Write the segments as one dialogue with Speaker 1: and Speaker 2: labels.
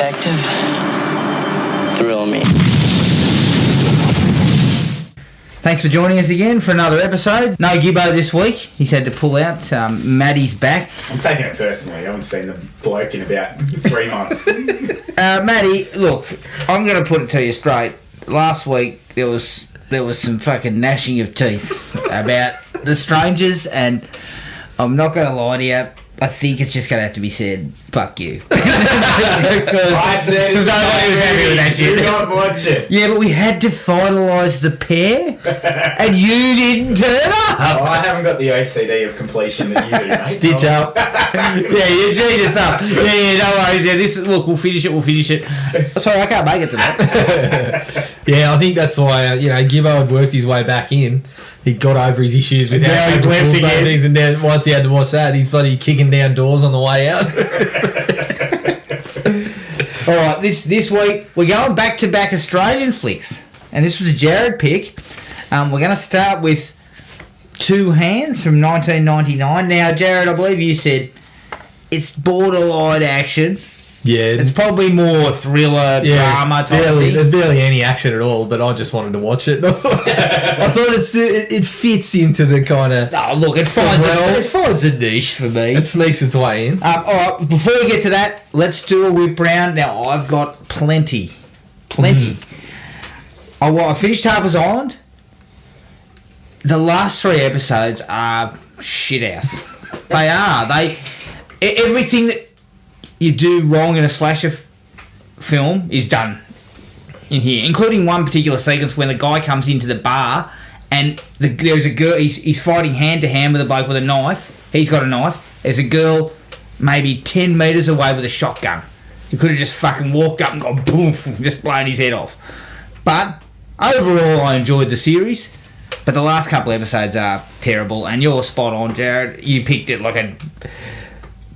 Speaker 1: detective. Thrill me.
Speaker 2: Thanks for joining us again for another episode. No Gibbo this week. He's had to pull out. Maddie's back.
Speaker 3: I'm taking it personally. I haven't seen the bloke in about 3 months.
Speaker 2: Maddie, look, I'm going to put it to you straight. Last week there was some fucking gnashing of teeth about the strangers, and I'm not going to lie to you. I think it's just going to have to be said, fuck you.
Speaker 3: I said
Speaker 2: because nobody was happy with that shit.
Speaker 3: Do not watch it.
Speaker 2: Yeah, but we had to finalise the pair, and you didn't turn up.
Speaker 3: Oh, I haven't got the OCD of completion that you do, mate.
Speaker 2: Stitch up. Yeah, you cheat us up. Yeah, no worries. Yeah, look, we'll finish it. Sorry, I can't make it to that.
Speaker 4: Yeah, I think that's why, Gibbo had worked his way back in. He got over his issues with
Speaker 2: now he's left again.
Speaker 4: Things, and then once he had to watch that, he's bloody kicking down doors on the way out.
Speaker 2: All right, this week we're going back-to-back Australian flicks, and this was a Jared pick. We're going to start with Two Hands from 1999. Now, Jared, I believe you said it's borderline action.
Speaker 4: Yeah.
Speaker 2: It's probably more thriller, drama type thing.
Speaker 4: There's barely any action at all, but I just wanted to watch it. I thought it fits into the kind of...
Speaker 2: Oh, look, it finds a niche for me.
Speaker 4: It sneaks its way in.
Speaker 2: All right, before we get to that, let's do a whip round. Now, I've got plenty. I finished Harper's Island. The last 3 episodes are shithouse. They are. Everything that you do wrong in a slasher film is done in here, including one particular sequence when the guy comes into the bar and there's a girl, he's fighting hand to hand with a bloke with a knife. He's got a knife. There's a girl maybe 10 metres away with a shotgun. He could have just fucking walked up and gone boom, just blown his head off. But overall, I enjoyed the series. But the last couple of episodes are terrible, and you're spot on, Jared. You picked it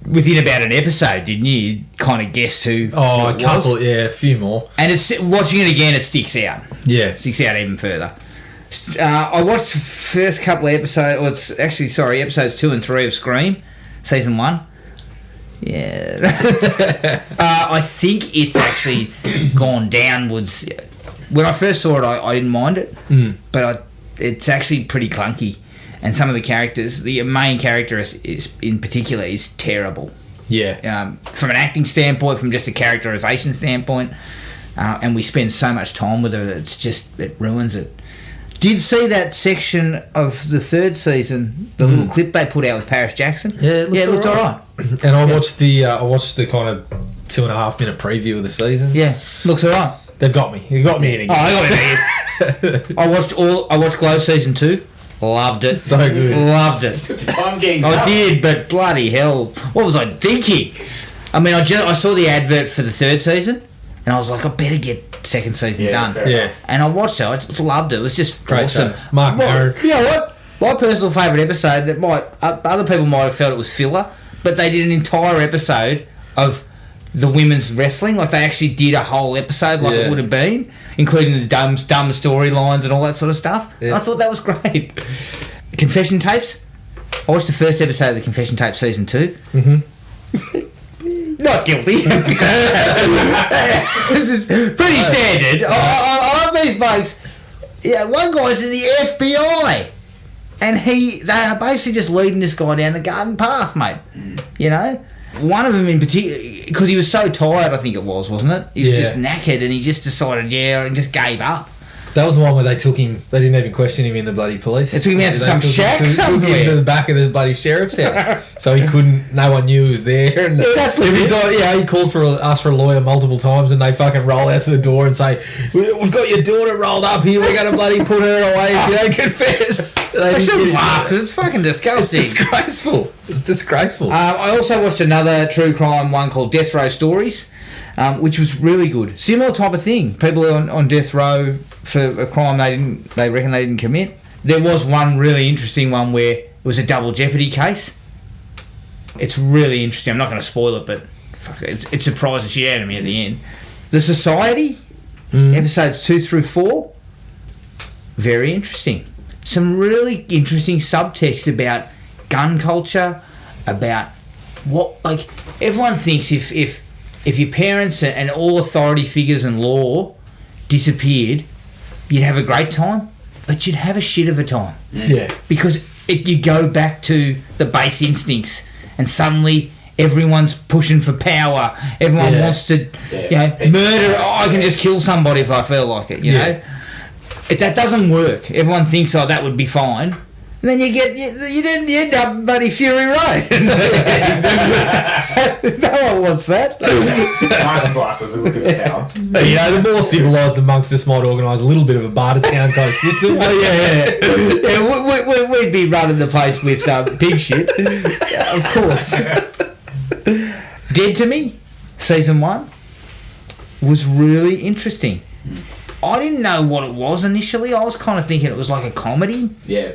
Speaker 2: within about an episode, didn't you? You kind of guessed who.
Speaker 4: Oh, a couple, a few more.
Speaker 2: And it's watching it again, it sticks out.
Speaker 4: Yeah,
Speaker 2: it sticks out even further. I watched the first couple of episodes. Episodes 2 and 3 of Scream, season 1. Yeah, I think it's actually gone downwards. When I first saw it, I didn't mind it, but it's actually pretty clunky. And some of the characters, the main character is in particular, is terrible.
Speaker 4: Yeah.
Speaker 2: From an acting standpoint, from just a characterization standpoint, and we spend so much time with her that it ruins it. Did see that section of the 3rd season, the little clip they put out with Paris Jackson?
Speaker 4: Yeah, it looked all right. And I watched the kind of 2.5 minute preview of the season.
Speaker 2: Yeah, looks all right.
Speaker 4: They've got me. They got me in again.
Speaker 2: Oh, they got me in again. I watched Glow season 2. Loved it.
Speaker 4: So good.
Speaker 2: Loved it.
Speaker 3: Took the time getting
Speaker 2: I did, but bloody hell, what was I thinking? I mean, I saw the advert for the 3rd season, and I was like, I better get 2nd season done.
Speaker 4: Yeah.
Speaker 2: And I watched it. I just loved it. It was just
Speaker 4: great
Speaker 2: awesome.
Speaker 4: Show. Mark Maron.
Speaker 2: You know what? My personal favourite episode that other people might have felt it was filler, but they did an entire episode of the women's wrestling. Like, they actually did a whole episode it would have been, including the dumb storylines and all that sort of stuff. Yeah. I thought that was great. Confession tapes. I watched the first episode of the Confession Tape season 2. Mm-hmm. Not guilty. This is pretty standard. I love these blokes. Yeah, one guy's in the FBI, and they are basically just leading this guy down the garden path, mate. You know. One of them in particular, because he was so tired, I think it was, wasn't it? He was just knackered, and he just decided, and just gave up.
Speaker 4: That was the one where they didn't even question him in the bloody police.
Speaker 2: They took him out to some shack somewhere.
Speaker 4: Took him to the back of the bloody sheriff's house. So no one knew he was there. And
Speaker 2: that's
Speaker 4: every time, he asked for a lawyer multiple times, and they fucking roll out to the door and say, "We've got your daughter rolled up here, we're going to bloody put her away if you don't confess."
Speaker 2: They should laugh, because it's fucking disgusting.
Speaker 4: It's disgraceful. It's disgraceful.
Speaker 2: I also watched another true crime one called Death Row Stories, which was really good. Similar type of thing. People on death row for a crime they reckon they didn't commit. There was one really interesting one where it was a double jeopardy case. It's really interesting. I'm not going to spoil it, but it surprised the shit out of me at the end. The Society, episodes 2 through 4, very interesting. Some really interesting subtext about gun culture, about what, like, everyone thinks if if your parents and all authority figures and law disappeared, you'd have a great time, but you'd have a shit of a time.
Speaker 4: Yeah.
Speaker 2: Because you go back to the base instincts, and suddenly everyone's pushing for power. Everyone wants to, murder. I can just kill somebody if I feel like it. You know, that doesn't work. Everyone thinks, that would be fine. And then you end up bloody Fury Road. No one wants that.
Speaker 3: Nice glasses, a look at power.
Speaker 4: You know, the more civilised amongst us might organise a little bit of a barter town kind of system.
Speaker 2: We'd be running the place with pig shit. Of course. Dead to Me, season 1, was really interesting. I didn't know what it was initially. I was kind of thinking it was like a comedy.
Speaker 3: Yeah.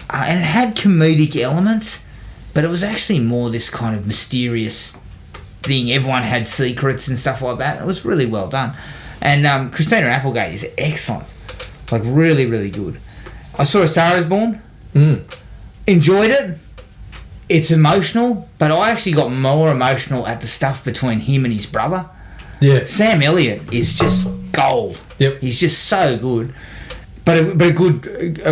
Speaker 2: And it had comedic elements, but it was actually more this kind of mysterious thing. Everyone had secrets and stuff like that. It was really well done. And Christina Applegate is excellent. Like, really, really good. I saw A Star Is Born. Enjoyed it. It's emotional, but I actually got more emotional at the stuff between him and his brother.
Speaker 4: Yeah.
Speaker 2: Sam Elliott is just gold.
Speaker 4: Yep.
Speaker 2: He's just so good. But a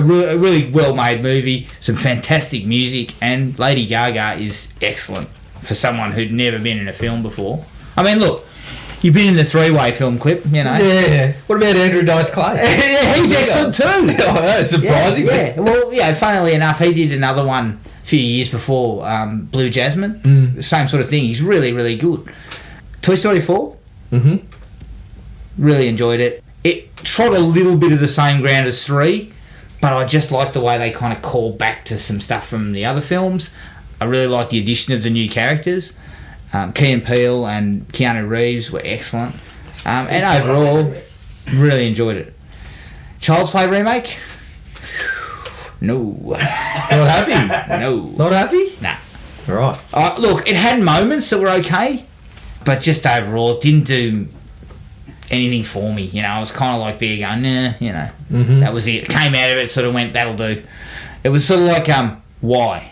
Speaker 2: really well-made movie, some fantastic music, and Lady Gaga is excellent for someone who'd never been in a film before. I mean, look, you've been in the Three-Way film clip, you know.
Speaker 4: Yeah. What about Andrew Dice Clay?
Speaker 2: Yeah, he's excellent too.
Speaker 4: I know, surprising.
Speaker 2: Yeah. Well, funnily enough, he did another one a few years before, Blue Jasmine. Same sort of thing. He's really, really good. Toy Story 4. Really enjoyed it. It trod a little bit of the same ground as 3, but I just liked the way they kind of called back to some stuff from the other films. I really liked the addition of the new characters. Key and Peele and Keanu Reeves were excellent. And overall, really enjoyed it. Child's Play remake? No.
Speaker 4: Not happy?
Speaker 2: No.
Speaker 4: Not happy?
Speaker 2: Nah.
Speaker 4: Right.
Speaker 2: Look, it had moments that were okay, but just overall, it didn't do anything for me. You know, I was kind of like there going, nah, you know, that was it. Came out of it, sort of went, that'll do. It was sort of like, why?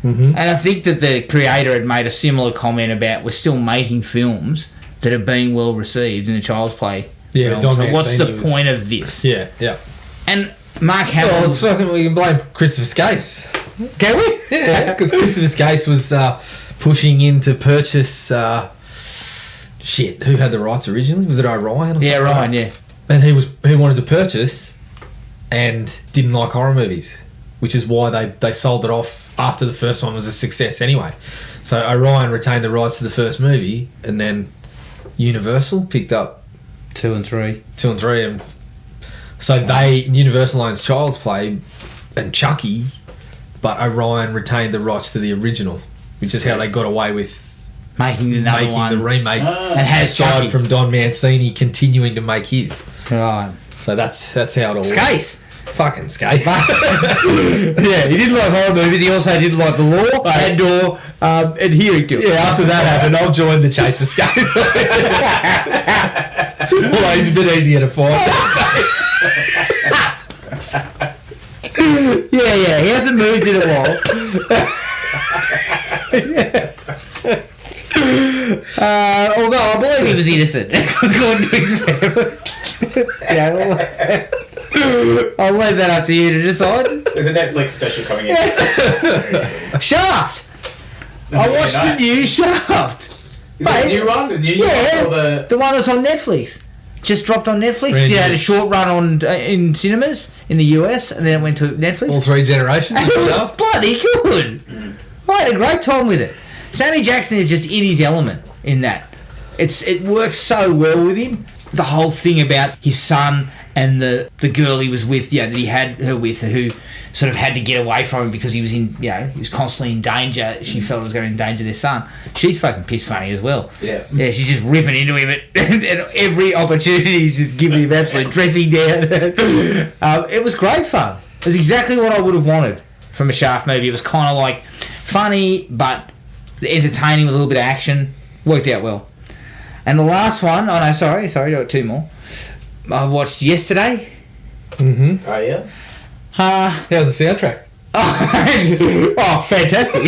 Speaker 2: And I think that the creator had made a similar comment about we're still making films that are being well received in the Child's Play.
Speaker 4: Yeah,
Speaker 2: film. So what's the point of this?
Speaker 4: Yeah, yeah.
Speaker 2: And Mark Hamill...
Speaker 4: Well, it's fucking... We can blame Christopher Skase.
Speaker 2: Can we?
Speaker 4: Yeah, because Christopher Skase was pushing in to purchase... Shit, who had the rights originally? Was it Orion? Or
Speaker 2: Yeah,
Speaker 4: something?
Speaker 2: Ryan, yeah.
Speaker 4: And he wanted to purchase and didn't like horror movies, which is why they sold it off after the first one was a success anyway. So Orion retained the rights to the first movie, and then Universal picked up
Speaker 2: 2 and 3.
Speaker 4: 2 and 3, and so Universal owns Child's Play and Chucky, but Orion retained the rights to the original, which is how they got away with
Speaker 2: Making the
Speaker 4: remake,
Speaker 2: and has
Speaker 4: aside
Speaker 2: Chucky.
Speaker 4: from Don Mancini continuing to make his.
Speaker 2: Right.
Speaker 4: So that's how it all
Speaker 2: Skase.
Speaker 4: Fucking Skase.
Speaker 2: Yeah, he didn't like horror movies. He also didn't like the law and/or adhering to it.
Speaker 4: Yeah, after that happened, I'll join the chase for Skase. Although he's a bit easier to find these days.
Speaker 2: Yeah, he hasn't moved in a while. Although I believe he was innocent, according to his family. I'll leave that up to you to decide.
Speaker 3: There's a Netflix special coming in.
Speaker 2: Shaft. I watched the new Shaft.
Speaker 3: Is that the new one? The new one? Or
Speaker 2: the one that's on Netflix. Just dropped on Netflix.
Speaker 4: Really?
Speaker 2: It had a short run on in cinemas in the US, and then it went to Netflix.
Speaker 4: All 3 generations
Speaker 2: And
Speaker 4: of
Speaker 2: it was
Speaker 4: Shaft.
Speaker 2: bloody good. I had a great time with it. Sammy Jackson is just in his element in that. It works so well with him. The whole thing about his son and the girl he was with, that he had her with, who sort of had to get away from him because he was he was constantly in danger. She felt it was going to endanger their son. She's fucking piss funny as well.
Speaker 3: Yeah.
Speaker 2: Yeah, she's just ripping into him at every opportunity. She's just giving him absolute dressing down. It was great fun. It was exactly what I would have wanted from a Shaft movie. It was kind of like funny, but entertaining with a little bit of action. Worked out well. And the last one, sorry, I got 2 more. I watched yesterday.
Speaker 4: Mm-hmm.
Speaker 3: Oh, yeah?
Speaker 4: How's the soundtrack?
Speaker 2: Oh, fantastic.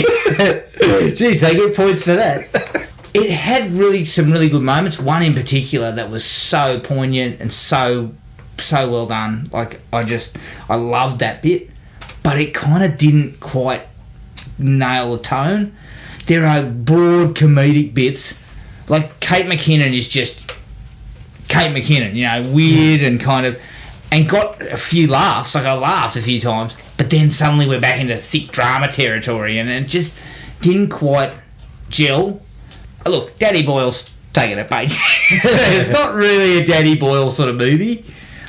Speaker 2: Jeez, they get points for that. it had some really good moments. One in particular that was so poignant and so well done. Like, I loved that bit, but it kind of didn't quite nail the tone. There are broad comedic bits, like Kate McKinnon is just Kate McKinnon, weird and kind of, and got a few laughs. Like, I laughed a few times, but then suddenly we're back into thick drama territory, and it just didn't quite gel. Look, Danny Boyle's taking a page. It's not really a Danny Boyle sort of movie.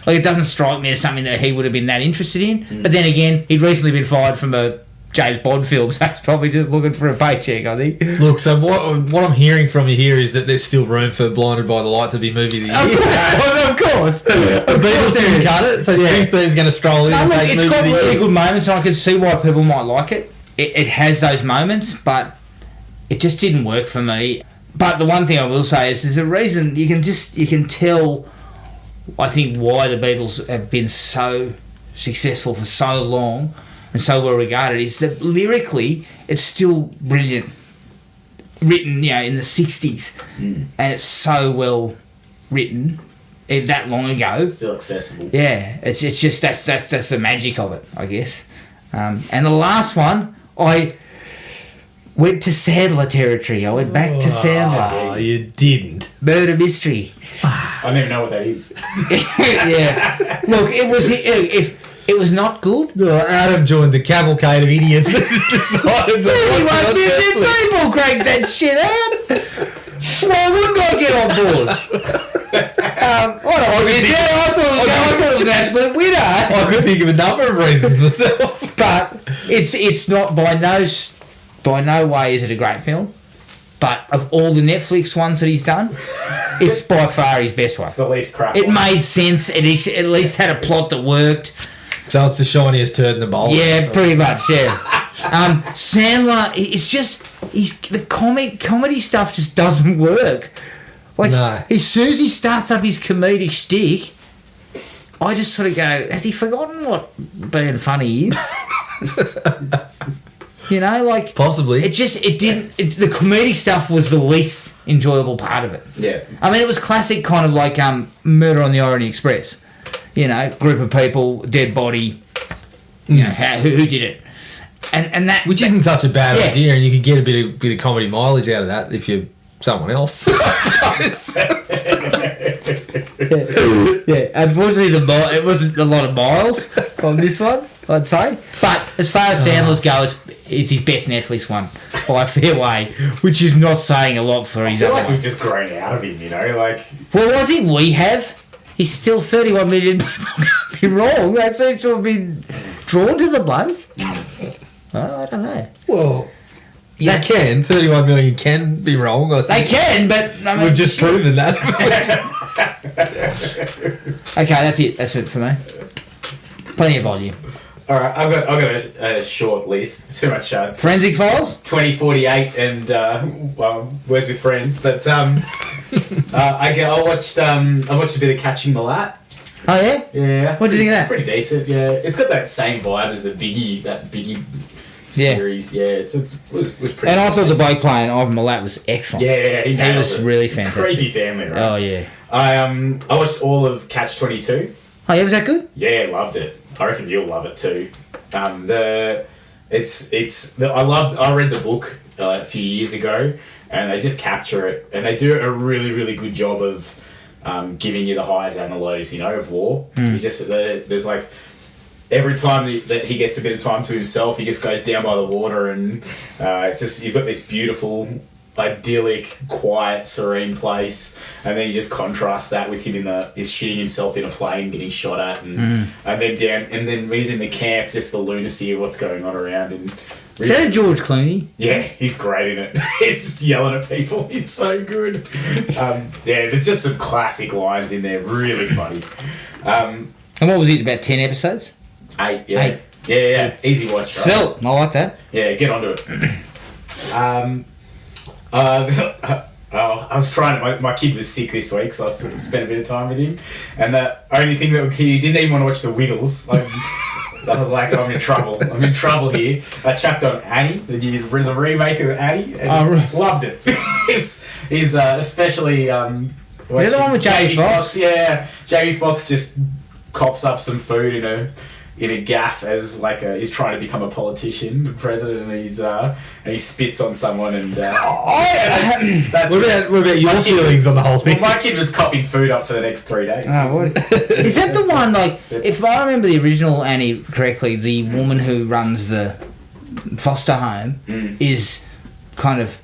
Speaker 2: Like, it doesn't strike me as something that he would have been that interested in. But then again, he'd recently been fired from a James Bond film, so he's probably just looking for a paycheck, I think.
Speaker 4: Look, so what I'm hearing from you here is that there's still room for Blinded by the Light to be movie of the year.
Speaker 2: Of course.
Speaker 4: The Beatles didn't cut it, so Springsteen's going to stroll in and take
Speaker 2: it's
Speaker 4: movie
Speaker 2: got
Speaker 4: of the
Speaker 2: really
Speaker 4: year.
Speaker 2: good moments, and I can see why people might like it. It has those moments, but it just didn't work for me. But the one thing I will say is there's a reason you can tell, I think, why the Beatles have been so successful for so long and so well regarded is that lyrically it's still brilliant, written in the 60s, and it's so well written that long ago.
Speaker 3: It's still accessible.
Speaker 2: Yeah, it's just that's the magic of it, I guess. And the last one, I went to Sandler territory. I went back to Sandler.
Speaker 4: Oh, you didn't.
Speaker 2: Murder mystery.
Speaker 3: I don't even know what that is.
Speaker 2: Yeah. Look, it was not good.
Speaker 4: Adam joined the cavalcade of idiots that decided to watch
Speaker 2: 31
Speaker 4: it on
Speaker 2: million
Speaker 4: Netflix.
Speaker 2: people cranked that shit out. Why wouldn't I get on board? I thought it was an absolute winner.
Speaker 4: I could think of a number of reasons myself.
Speaker 2: But it's not by no way is it a great film. But of all the Netflix ones that he's done, it's by far his best one.
Speaker 3: It's the least crap
Speaker 2: It
Speaker 3: one.
Speaker 2: made sense. It at least had a plot that worked.
Speaker 4: So it's the shiniest turd in the bowl.
Speaker 2: Yeah, pretty much. Yeah. Sandler, it's just the comedy stuff just doesn't work. Like,
Speaker 4: No.
Speaker 2: as soon as he starts up his comedic stick, I just sort of go, has he forgotten what being funny is?
Speaker 4: Possibly.
Speaker 2: The comedic stuff was the least enjoyable part of it.
Speaker 3: Yeah.
Speaker 2: I mean, it was classic kind of like Murder on the Orient Express. Group of people, dead body, who did it. And that...
Speaker 4: Which isn't such a bad
Speaker 2: Yeah.
Speaker 4: idea, and you could get a bit of comedy mileage out of that if you're someone else.
Speaker 2: Yeah, unfortunately, it wasn't a lot of miles on this one, I'd say. But as far as Sandler's go, it's his best Netflix one by a fair way, which is not saying a lot for
Speaker 3: I
Speaker 2: his
Speaker 3: feel
Speaker 2: other
Speaker 3: like we've
Speaker 2: ones.
Speaker 3: just grown out of him, like...
Speaker 2: Well, I think we have. He's still 31 million people. Can't be wrong. They seem to have been drawn to the bloke. Well, I don't know.
Speaker 4: Well, 31 million can be wrong. I
Speaker 2: They
Speaker 4: think.
Speaker 2: can, but I mean,
Speaker 4: We've just proven that.
Speaker 2: Okay, that's it. That's it for me. Plenty of volume.
Speaker 3: All right, I've got a short list. Too much
Speaker 2: Forensic Files.
Speaker 3: 2048 and Words with Friends, but I watched a bit of Catching the Lat.
Speaker 2: Oh yeah.
Speaker 3: Yeah.
Speaker 2: What do you think of that?
Speaker 3: Pretty decent. Yeah, it's got that same vibe as the Biggie series. Yeah, it was pretty.
Speaker 2: And I thought the
Speaker 3: interesting.
Speaker 2: bloke playing Ivan Milat was excellent.
Speaker 3: Yeah, he
Speaker 2: He was
Speaker 3: nailed it.
Speaker 2: really fantastic.
Speaker 3: Creepy family, right?
Speaker 2: Oh yeah.
Speaker 3: I watched all of Catch 22.
Speaker 2: Oh yeah, was that good?
Speaker 3: Yeah, loved it. I reckon you'll love it too. I read the book a few years ago, and they just capture it, and they do a really, really good job of giving you the highs and the lows, of war. It's just there's like every time that he gets a bit of time to himself, he just goes down by the water, and it's just you've got this beautiful, idyllic, quiet, serene place, and then you just contrast that with him is shooting himself in a plane, getting shot at, and then when he's in the camp, just the lunacy of what's going on around, and
Speaker 2: Is that a George Clooney?
Speaker 3: yeah, he's great in it. He's just yelling at people. It's so good. There's just some classic lines in there, really funny.
Speaker 2: And what was it? About 10 episodes?
Speaker 3: 8, yeah.
Speaker 2: Eight.
Speaker 3: Yeah, easy watch. Right?
Speaker 2: Sell. I like that.
Speaker 3: Yeah, get onto it. I was trying to... My kid was sick this week, so I spent a bit of time with him. And the only thing that he didn't even want to watch the Wiggles. I was like, I'm in trouble. I'm in trouble here. I chucked on Annie, the remake of Annie, and loved it. he's especially
Speaker 2: the one with Jamie Foxx?
Speaker 3: Yeah, Jamie Foxx just coughs up some food in a gaff as like he's trying to become a politician, president, and he spits on someone and. That's
Speaker 4: what about your feelings on the whole thing?
Speaker 3: Well, my kid was coughing food up for the next 3 days.
Speaker 2: Is that the one, like, if I remember the original Annie correctly, the woman who runs the foster home is kind of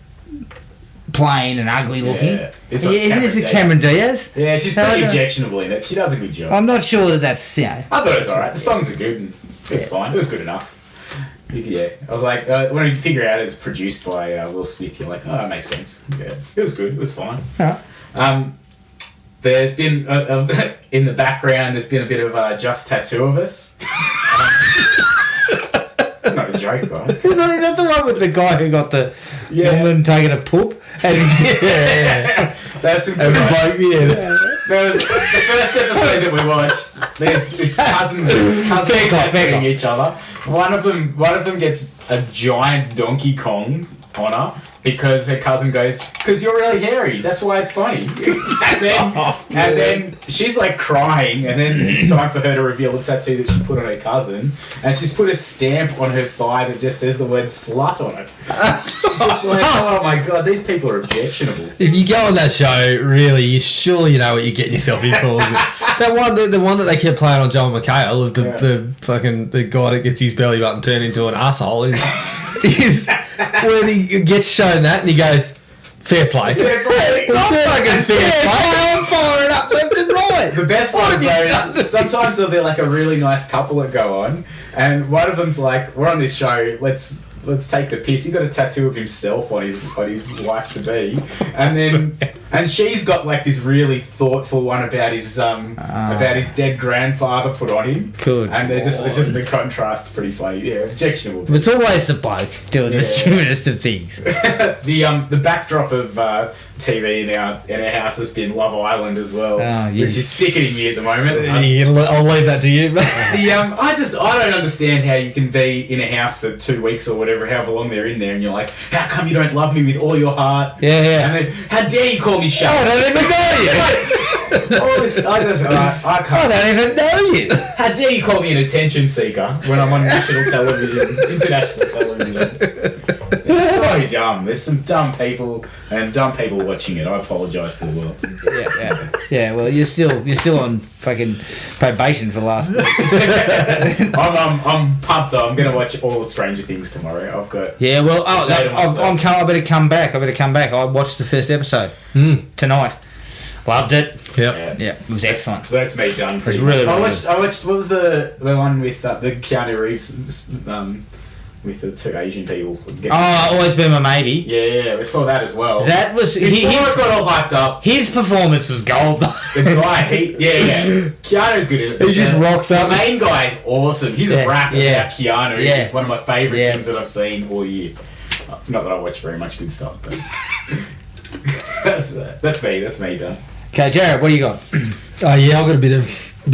Speaker 2: plain and ugly looking?
Speaker 3: Yeah.
Speaker 2: Isn't this Cameron Diaz?
Speaker 3: Yeah, she's pretty objectionable in it. She does a good job.
Speaker 2: I'm not sure that that's,
Speaker 3: I thought it was alright. The songs are good and it was fine. It was good enough. Yeah, I was like, when you figure out it's produced by Will Smith, you're like, oh, that makes sense. Yeah, it was good. It was fine.
Speaker 2: Yeah.
Speaker 3: There's been in the background. There's been a bit of just tattoo of us. It's not a joke, guys.
Speaker 2: That's the one with the guy who got the woman taking a poop, and
Speaker 3: There's some good There was the first episode that we watched. There's this cousins tattooing each other. One of them gets a giant Donkey Kong on her because her cousin goes, "Because you're really hairy. That's why it's funny." and then she's like crying, and then it's time for her to reveal the tattoo that she put on her cousin, and she's put a stamp on her thigh that just says the word "slut" on it. It's like, oh my god, these people are objectionable.
Speaker 4: If you go on that show, really, you surely know what you're getting yourself in for. The one that they kept playing on Joel McHale of the guy that gets his belly button turned into an asshole is where he gets shown that and he goes, fair play.
Speaker 3: Fair play.
Speaker 4: Not fucking fair play.
Speaker 2: I'm firing up left and right.
Speaker 3: The best one is sometimes there'll be like a really nice couple that go on, and one of them's like, "We're on this show. Let's take the piss." He got a tattoo of himself on his wife to be, and she's got like this really thoughtful one about his dead grandfather put on him.
Speaker 2: Good.
Speaker 3: And it's just the contrast pretty funny. Yeah, objectionable.
Speaker 2: But it's always the bloke doing the stupidest of things.
Speaker 3: The backdrop of TV in our house has been Love Island as well, which is sickening me at the moment.
Speaker 4: I'll leave that to you.
Speaker 3: I don't understand how you can be in a house for 2 weeks or whatever, however long they're in there, and you're like, how come you don't love me with all your heart?
Speaker 2: Yeah.
Speaker 3: And then, how dare you call me sharp?
Speaker 2: I don't even know you.
Speaker 3: I can't.
Speaker 2: I don't even know you.
Speaker 3: How dare you call me an attention seeker when I'm on national television, international television? It's so dumb. There's some dumb people watching it. I apologise to the world.
Speaker 2: Yeah. Well, you're still on fucking probation for the last week.
Speaker 3: I'm pumped though. I'm gonna watch all of Stranger Things tomorrow. I've got.
Speaker 2: Yeah. Well, I better come back. I watched the first episode tonight. Loved it.
Speaker 4: Yep.
Speaker 2: Yeah. It was excellent.
Speaker 3: That's me done.
Speaker 2: It was really, really
Speaker 3: I watched. What was the one with the Keanu Reeves with the two Asian people?
Speaker 2: Always Been My Maybe.
Speaker 3: Yeah, we saw that as well.
Speaker 2: That was
Speaker 3: before it got all hyped up.
Speaker 2: His performance was gold.
Speaker 3: The guy, Keanu's good in it.
Speaker 2: He just rocks up.
Speaker 3: The main guy's awesome. He's a rap about Keanu.
Speaker 2: Yeah.
Speaker 3: It's one of my favourite things that I've seen all year. Not that I watch very much good stuff, but that's me done.
Speaker 2: Okay, Jared, what do you got?
Speaker 4: I've got a bit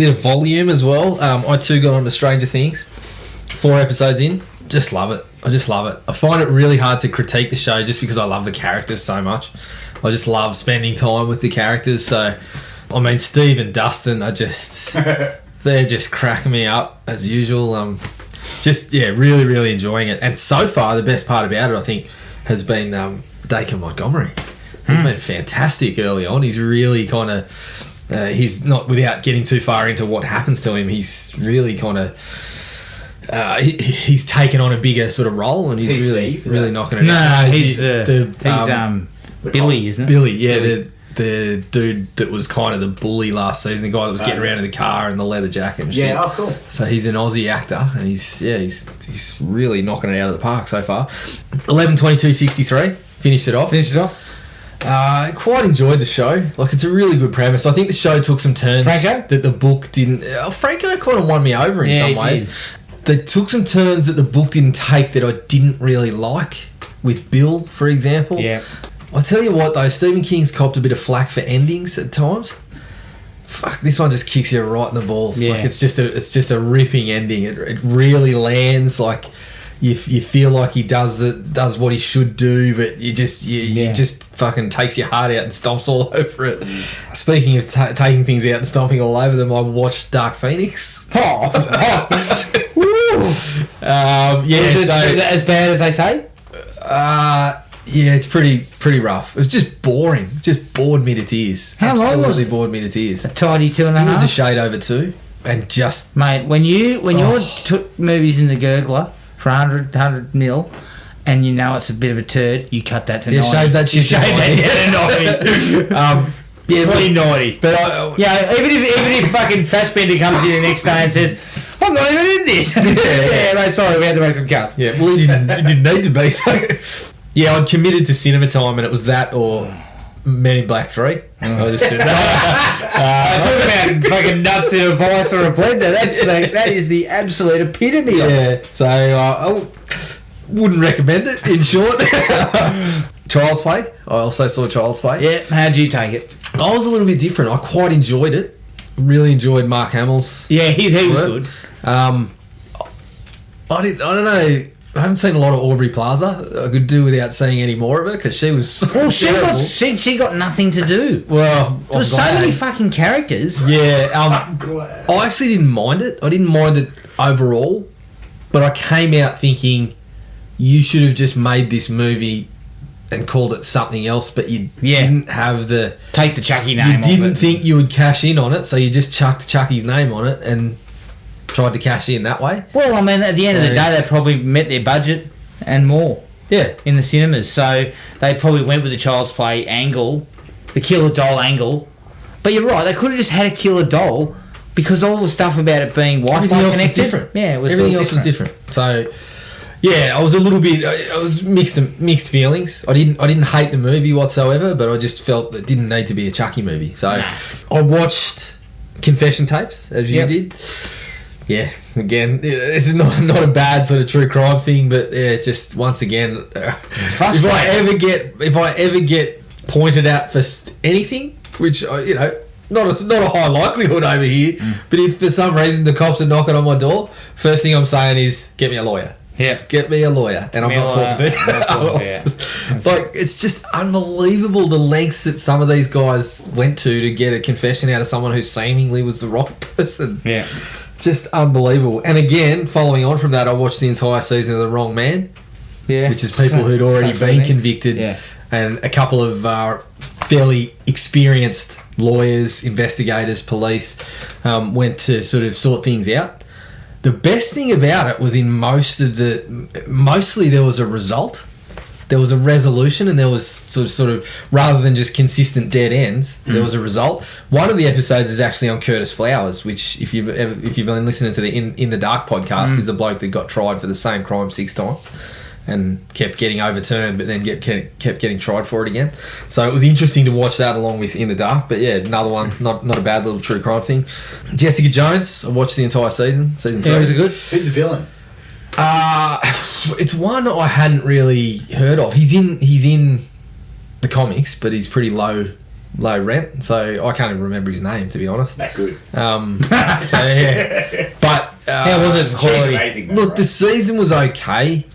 Speaker 4: of volume as well. I too got onto Stranger Things. 4 episodes in. Just love it. I just love it. I find it really hard to critique the show just because I love the characters so much. I just love spending time with the characters. So, I mean, Steve and Dustin are just... they're just cracking me up as usual. Really, really enjoying it. And so far, the best part about it, I think, has been Dakin Montgomery. He's been fantastic early on. He's really kind of... he's not, without getting too far into what happens to him, he's really kind of... he's taken on a bigger sort of role, and he's really knocking it out.
Speaker 2: No, he's Billy, isn't it?
Speaker 4: Billy, yeah, the dude that was kind of the bully last season, the guy that was getting around in the car and the leather jacket and shit.
Speaker 3: Yeah, cool.
Speaker 4: So he's an Aussie actor, and he's really knocking it out of the park so far. 11/22/63, finished it off. Quite enjoyed the show. Like, it's a really good premise. I think the show took some turns that the book didn't. Franco kind of won me over in some ways. They took some turns that the book didn't take that I didn't really like. With Bill, for example.
Speaker 2: Yeah.
Speaker 4: I tell you what though, Stephen King's copped a bit of flack for endings at times. Fuck, this one just kicks you right in the balls.
Speaker 2: Yeah.
Speaker 4: Like, it's just a ripping ending. It really lands. Like, you feel like he does what he should do, but you just fucking takes your heart out and stomps all over it. Speaking of taking things out and stomping all over them, I watched Dark Phoenix.
Speaker 2: Is it as bad as they say?
Speaker 4: Yeah, it's pretty rough. It was just boring. Just bored me to tears.
Speaker 2: How long was it?
Speaker 4: Bored me to tears.
Speaker 2: A tidy 2.5.
Speaker 4: It was a shade over 2, and just
Speaker 2: mate. When you took movies in the gurgler for 100 mil, and you know it's a bit of a turd, you cut that to 90.
Speaker 4: Shave that shit.
Speaker 2: Shave that down to 90.
Speaker 4: Yeah,
Speaker 2: pretty naughty.
Speaker 4: But
Speaker 2: even if fucking Fassbender comes in the next day and says, I'm not even in this. Yeah, mate, sorry, we had to make some cuts.
Speaker 4: Yeah, well, it didn't need to be. So, yeah, I'd committed to cinema time, and it was that or Men in Black 3. I just did that.
Speaker 2: Talk about fucking nuts in a vice or a blender. That is the absolute epitome of it.
Speaker 4: Yeah, so I wouldn't recommend it, in short. Child's Play. I also saw Child's Play.
Speaker 2: Yeah, how'd you take it?
Speaker 4: I was a little bit different. I quite enjoyed it. Really enjoyed Mark Hamill's.
Speaker 2: Yeah, he was good.
Speaker 4: I don't know. I haven't seen a lot of Aubrey Plaza. I could do without seeing any more of her because she was.
Speaker 2: Well, she got nothing to do.
Speaker 4: Well,
Speaker 2: there were so many fucking characters.
Speaker 4: Yeah, I actually didn't mind it. I didn't mind it overall, but I came out thinking you should have just made this movie and called it something else, but you didn't have the
Speaker 2: take the Chucky name.
Speaker 4: You didn't think you would cash in on it, so you just chucked Chucky's name on it and tried to cash in that way.
Speaker 2: Well, I mean, at the end of the day, they probably met their budget and more.
Speaker 4: Yeah,
Speaker 2: in the cinemas, so they probably went with the Child's Play angle, the killer doll angle. But you're right, they could have just had a killer doll because all the stuff about it being Wi-Fi connected.
Speaker 4: Was different.
Speaker 2: Yeah,
Speaker 4: everything else was different. So. Yeah, I was a little bit. I was mixed feelings. I didn't hate the movie whatsoever, but I just felt it didn't need to be a Chucky movie. So I watched Confession Tapes as you did. Yeah, again, this is not a bad sort of true crime thing, but yeah, just once again, if I ever get pointed out for anything, which not a high likelihood over here, but if for some reason the cops are knocking on my door, first thing I'm saying is get me a lawyer.
Speaker 2: Yeah,
Speaker 4: get me a lawyer, and I'm not talking to. Like, it's just unbelievable the lengths that some of these guys went to get a confession out of someone who seemingly was the wrong person.
Speaker 2: Yeah,
Speaker 4: just unbelievable. And again, following on from that, I watched the entire season of The Wrong Man. Yeah, which is people who'd already been convicted, and a couple of fairly experienced lawyers, investigators, police went to sort of sort things out. The best thing about it was mostly there was a result. There was a resolution, and there was sort of rather than just consistent dead ends, there was a result. One of the episodes is actually on Curtis Flowers, which if you've been listening to the In the Dark podcast, is the bloke that got tried for the same crime 6 times and kept getting overturned, but then kept getting tried for it again. So it was interesting to watch that along with In the Dark. But yeah, another one, not a bad little true crime thing. Jessica Jones, I watched the entire season 3.
Speaker 2: Yeah, was it good?
Speaker 3: Who's the villain?
Speaker 4: It's one I hadn't really heard of. He's in the comics, but he's pretty low rent, so I can't even remember his name, to be honest.
Speaker 3: That good.
Speaker 4: So yeah, but
Speaker 2: how was it?
Speaker 3: Quality? Amazing, though,
Speaker 4: look, the season was okay.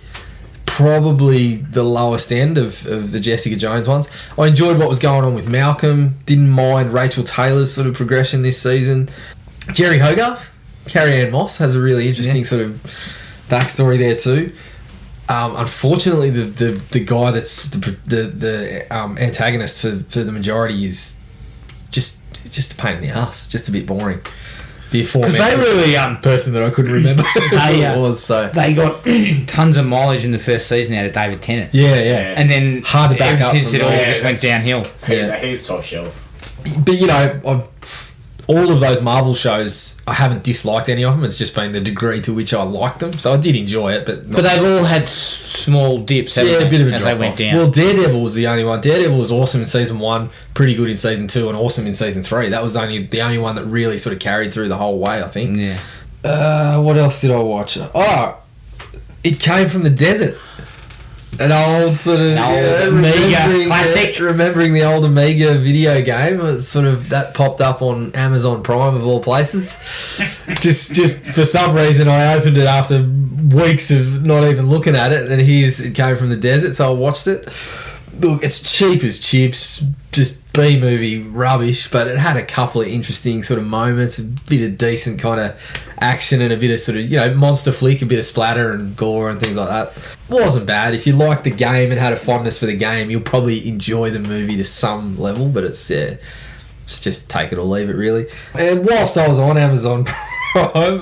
Speaker 4: Probably the lowest end of the Jessica Jones ones. I enjoyed what was going on with Malcolm. Didn't mind Rachel Taylor's sort of progression this season. Jerry Hogarth, Carrie-Anne Moss has a really interesting sort of backstory there too. Unfortunately, the guy that's the antagonist for the majority is just a pain in the ass, just a bit boring. The aforementioned
Speaker 2: because they really
Speaker 4: person that I couldn't remember who it was. So
Speaker 2: they got tons of mileage in the first season out of David Tennant.
Speaker 4: Yeah,
Speaker 2: and then
Speaker 4: hard to back up.
Speaker 2: Since it all just went downhill.
Speaker 3: He's top shelf.
Speaker 4: But all of those Marvel shows, I haven't disliked any of them. It's just been the degree to which I like them. So I did enjoy it, but
Speaker 2: they've all had small dips.
Speaker 4: A bit of a
Speaker 2: as
Speaker 4: drop
Speaker 2: they went
Speaker 4: off.
Speaker 2: down.
Speaker 4: Well, Daredevil was the only one. Daredevil was awesome in season 1, pretty good in season 2, and awesome in season 3. That was the only one that really sort of carried through the whole way, I think.
Speaker 2: Yeah.
Speaker 4: What else did I watch? Oh, It Came from the Desert. An old sort of
Speaker 2: Amiga classic.
Speaker 4: Remembering the old Amiga video game. It's sort of that popped up on Amazon Prime of all places. just for some reason, I opened it after weeks of not even looking at it, and it came from the desert, so I watched it. Look, it's cheap as chips, just B-movie rubbish, but it had a couple of interesting sort of moments, a bit of decent kind of action and a bit of sort of, monster flick, a bit of splatter and gore and things like that. Wasn't bad. If you liked the game and had a fondness for the game, you'll probably enjoy the movie to some level, but it's just take it or leave it, really. And whilst I was on Amazon Prime,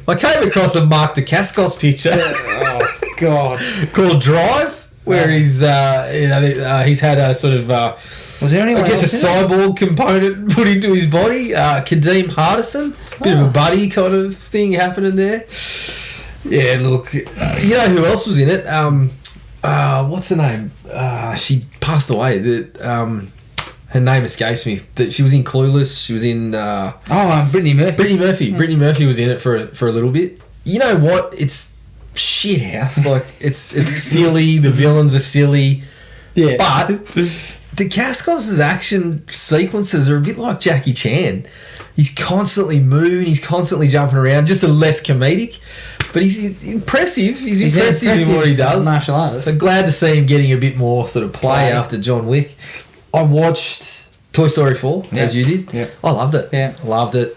Speaker 4: I came across a Mark Dacascos picture.
Speaker 2: Oh, God.
Speaker 4: Called Drive. Where he's had a sort of
Speaker 2: was there anyone
Speaker 4: I guess a
Speaker 2: else
Speaker 4: cyborg component put into his body. Kadeem Hardison, bit of a buddy kind of thing happening there. Yeah, look, you know who else was in it? What's her name? She passed away. Her name escapes me. She was in Clueless. She was in
Speaker 2: Brittany Murphy.
Speaker 4: Brittany Murphy was in it for a little bit. You know what? It's shit house. Like it's silly. The villains are silly.
Speaker 2: Yeah.
Speaker 4: But Dacascos' action sequences are a bit like Jackie Chan. He's constantly moving. He's constantly jumping around. Just a less comedic, but he's impressive. He's impressive in what he does.
Speaker 2: Martial artist.
Speaker 4: So glad to see him getting a bit more sort of play after John Wick. I watched Toy Story 4 as you did.
Speaker 2: Yeah.
Speaker 4: I loved it.
Speaker 2: Yeah.
Speaker 4: Loved it.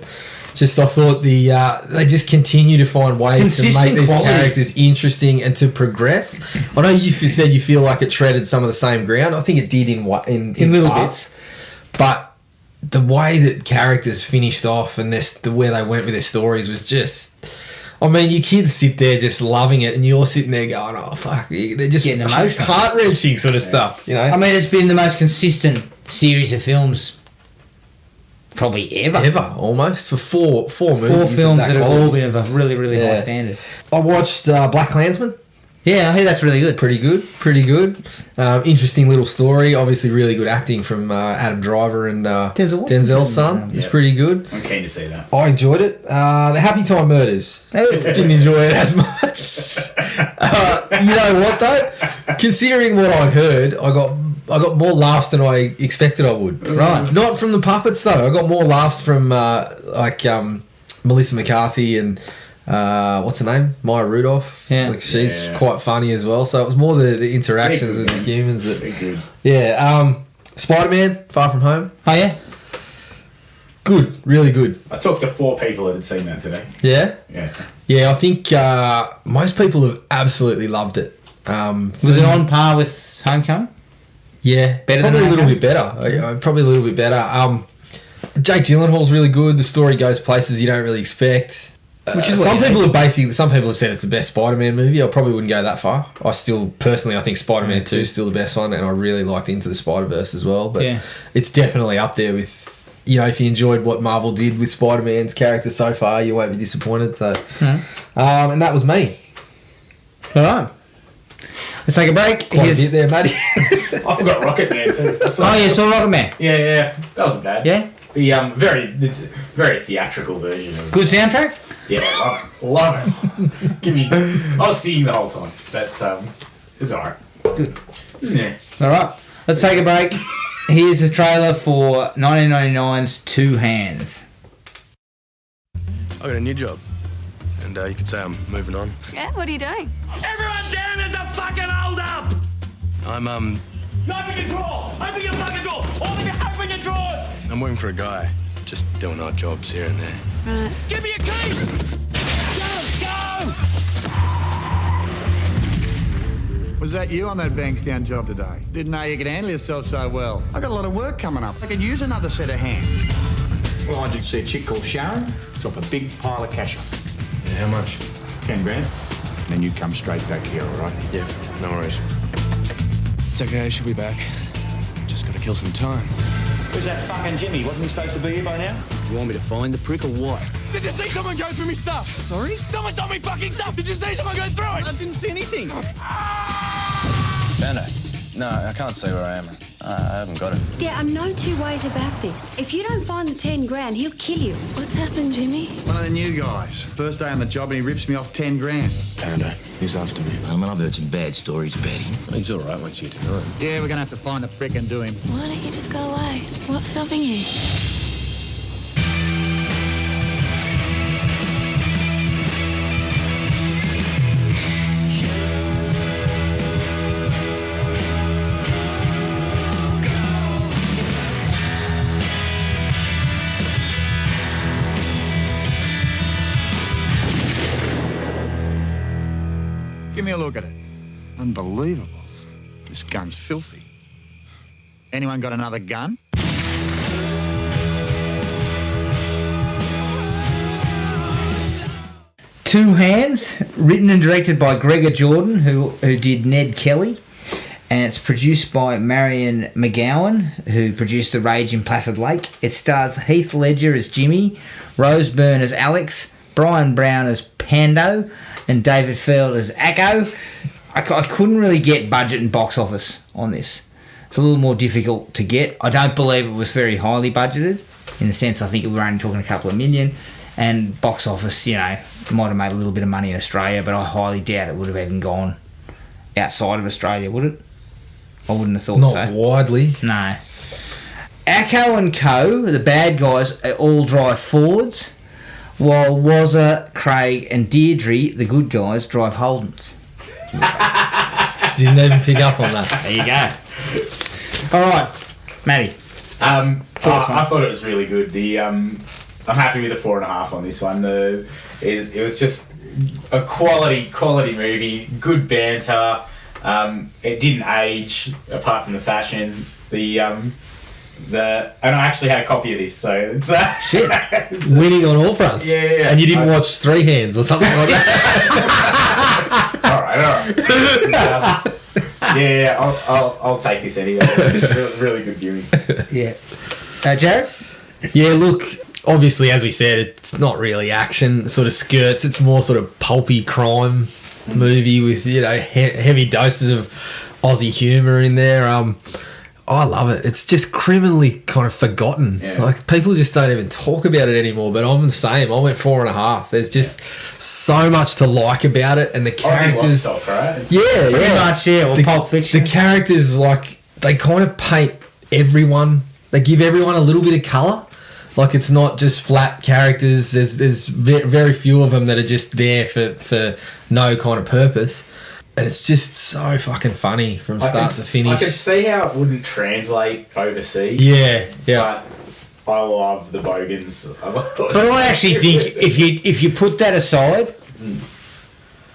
Speaker 4: Just I thought they just continue to find ways to make these characters interesting and to progress. I know you said you feel like it treaded some of the same ground. I think it did in little bits, but the way that characters finished off and where they went with their stories was just. I mean, you kids sit there just loving it, and you're sitting there going, "Oh fuck!" They're just
Speaker 2: getting emotional,
Speaker 4: heart-wrenching sort of stuff.
Speaker 2: I mean, it's been the most consistent series of films. Probably ever
Speaker 4: almost for four movies.
Speaker 2: 4 films that have all been of a really, really high standard.
Speaker 4: I watched Black Klansman.
Speaker 2: Yeah, I hear that's really good.
Speaker 4: Pretty good. Interesting little story. Obviously, really good acting from Adam Driver and Denzel's son. It's pretty good.
Speaker 3: I'm keen to see that.
Speaker 4: I enjoyed it. The Happy Time Murders. Didn't enjoy it as much. You know what though? Considering what I heard, I got more laughs than I expected I would.
Speaker 2: Right.
Speaker 4: Not from the puppets though. I got more laughs from Melissa McCarthy and what's her name? Maya Rudolph.
Speaker 2: Yeah.
Speaker 4: Like she's quite funny as well. So it was more the interactions with the humans that.
Speaker 3: Good.
Speaker 4: Yeah. Spider-Man: Far From Home.
Speaker 2: Oh yeah.
Speaker 4: Good. Really good.
Speaker 3: I talked to 4 people that had seen that today.
Speaker 4: Yeah.
Speaker 3: Yeah.
Speaker 4: Yeah. I think most people have absolutely loved it.
Speaker 2: Was it on par with Homecoming?
Speaker 4: Yeah, probably a little bit better. Probably a little bit better. Jake Gyllenhaal's really good. The story goes places you don't really expect. Which is some people have said it's the best Spider-Man movie. I probably wouldn't go that far. I think Spider-Man 2 is still the best one, and I really liked Into the Spider-Verse as well. But it's definitely up there with. If you enjoyed what Marvel did with Spider-Man's character so far, you won't be disappointed. So, and that was me.
Speaker 2: All right. Let's take a break.
Speaker 4: Quite a bit there, Matty.
Speaker 3: I forgot Rocket Man too.
Speaker 2: Saw Rocket Man.
Speaker 3: Yeah. That wasn't bad.
Speaker 2: Yeah.
Speaker 3: It's a very theatrical version of.
Speaker 2: Good soundtrack.
Speaker 3: Yeah, love it. Give me. I was singing the whole time, but it's alright.
Speaker 2: Good.
Speaker 3: Yeah.
Speaker 2: All right. Let's take a break. Here's a trailer for 1999's Two Hands.
Speaker 5: I got a new job, and you could say I'm moving on.
Speaker 6: Yeah, what are you doing?
Speaker 7: Everyone down, there's a fucking hold up!
Speaker 5: I'm
Speaker 7: Open your drawer! Open your fucking drawer! All of you, open your drawers!
Speaker 5: I'm working for a guy, just doing odd jobs here and there.
Speaker 6: Right.
Speaker 7: Give me your keys! Go!
Speaker 8: Was that you on that Bankstown job today? Didn't know you could handle yourself so well. I got a lot of work coming up. I could use another set of hands. Well, I did see a chick called Sharon drop a big pile of cash on.
Speaker 5: Yeah, how much?
Speaker 8: 10 grand. Then you come straight back here, all right?
Speaker 5: Yeah, no worries. It's okay, she'll be back. Just gotta kill some time.
Speaker 9: Who's that fucking Jimmy? Wasn't he supposed to be here by now?
Speaker 5: You want me to find the prick or what?
Speaker 7: Did you see someone go through me stuff?
Speaker 5: Sorry?
Speaker 7: Someone stole me fucking stuff! Did you see someone go through it?
Speaker 5: I didn't see anything. Bando. No, I can't say where I am. I haven't got it.
Speaker 6: There are no two ways about this. If you don't find the 10 grand, he'll kill you. What's happened, Jimmy?
Speaker 8: One of the new guys. First day on the job and he rips me off 10 grand.
Speaker 5: Panda, he's after me.
Speaker 10: I mean, I've heard some bad stories about him.
Speaker 5: He's all right once you deny him.
Speaker 8: Yeah, we're going to have to find the prick and do him.
Speaker 6: Why don't you just go away? What's stopping you?
Speaker 8: Give me a look at it. Unbelievable. This gun's filthy. Anyone got another gun?
Speaker 2: Two Hands, written and directed by Gregor Jordan, who did Ned Kelly. And it's produced by Marion McGowan, who produced The Rage in Placid Lake. It stars Heath Ledger as Jimmy, Rose Byrne as Alex, Brian Brown as Pando, and David Field as Akko. I couldn't really get budget and box office on this. It's a little more difficult to get. I don't believe it was very highly budgeted, in the sense I think we were only talking a couple of million. And box office, you know, might have made a little bit of money in Australia, but I highly doubt it would have even gone outside of Australia, would it? I wouldn't have thought so.
Speaker 4: Not widely.
Speaker 2: No. Akko and Co, the bad guys, all drive Fords, while Wazza, Craig and Deirdre, the good guys, drive Holdens.
Speaker 4: Didn't even pick up on that.
Speaker 2: There you go. All right, Matty.
Speaker 3: I thought it was really good. I'm happy with the 4.5 on this one. It was just a quality movie, good banter. It didn't age apart from the fashion. And I actually had a copy of this, so it's
Speaker 4: shit. Winning on all fronts.
Speaker 3: Yeah.
Speaker 4: And you didn't watch Three Hands or something like that.
Speaker 3: all right. I'll take this anyway. Really good viewing.
Speaker 2: Yeah. Jared?
Speaker 4: Yeah, look, obviously, as we said, it's not really action, sort of skirts. It's more sort of pulpy crime movie with, you know, heavy doses of Aussie humour in there. I love it. It's just criminally kind of forgotten. Yeah. Like, people just don't even talk about it anymore, but I'm the same. I went 4.5. There's just so much to like about it, and the characters...
Speaker 3: Aussie stock, right?
Speaker 2: Yeah, pretty much, yeah. Or Pulp Fiction.
Speaker 4: The characters, like, they kind of paint everyone... They give everyone a little bit of colour. Like, it's not just flat characters. There's very few of them that are just there for no kind of purpose. And it's just so fucking funny from start to finish.
Speaker 3: I can see how it wouldn't translate overseas.
Speaker 4: Yeah.
Speaker 3: But I love the Bogans.
Speaker 2: But I actually think if you put that aside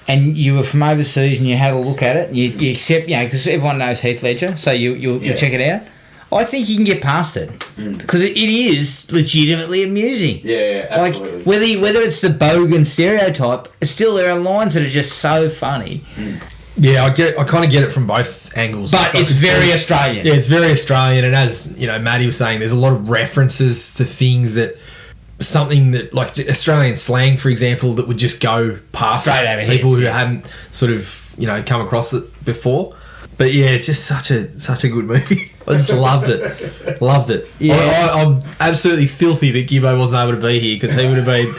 Speaker 2: and you were from overseas and you had a look at it, and you accept, you know, because everyone knows Heath Ledger, so you'll check it out. I think you can get past it because it is legitimately amusing.
Speaker 3: Yeah, absolutely.
Speaker 2: Like whether it's the Bogan stereotype, still there are lines that are just so funny.
Speaker 4: Yeah, I kind of get it from both angles.
Speaker 2: But it's very Australian.
Speaker 4: Yeah, it's very Australian, and as you know, Matty was saying, there's a lot of references to things that like Australian slang, for example, that would just go past people who hadn't sort of, you know, come across it before. But yeah, it's just such a good movie. I just loved it. Loved it. Yeah. I'm absolutely filthy that Gibbo wasn't able to be here, because he would have been...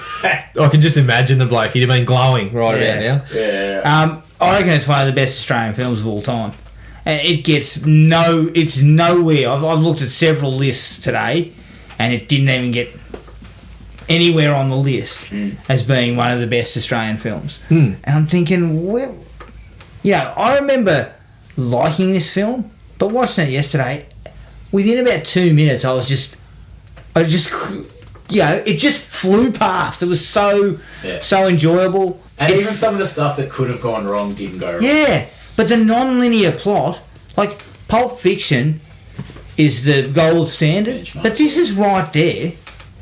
Speaker 4: I can just imagine the bloke. He'd have been glowing about now.
Speaker 3: Yeah.
Speaker 2: I reckon it's one of the best Australian films of all time. And it's nowhere. I've looked at several lists today, and it didn't even get anywhere on the list as being one of the best Australian films. And I'm thinking, well, you know, I remember liking this film, but watching it yesterday, within about 2 minutes, I just, you know, it just flew past. It was so enjoyable.
Speaker 3: And even some of the stuff that could have gone wrong didn't go wrong.
Speaker 2: Yeah, but the non-linear plot, like Pulp Fiction, is the gold standard, but this is right there.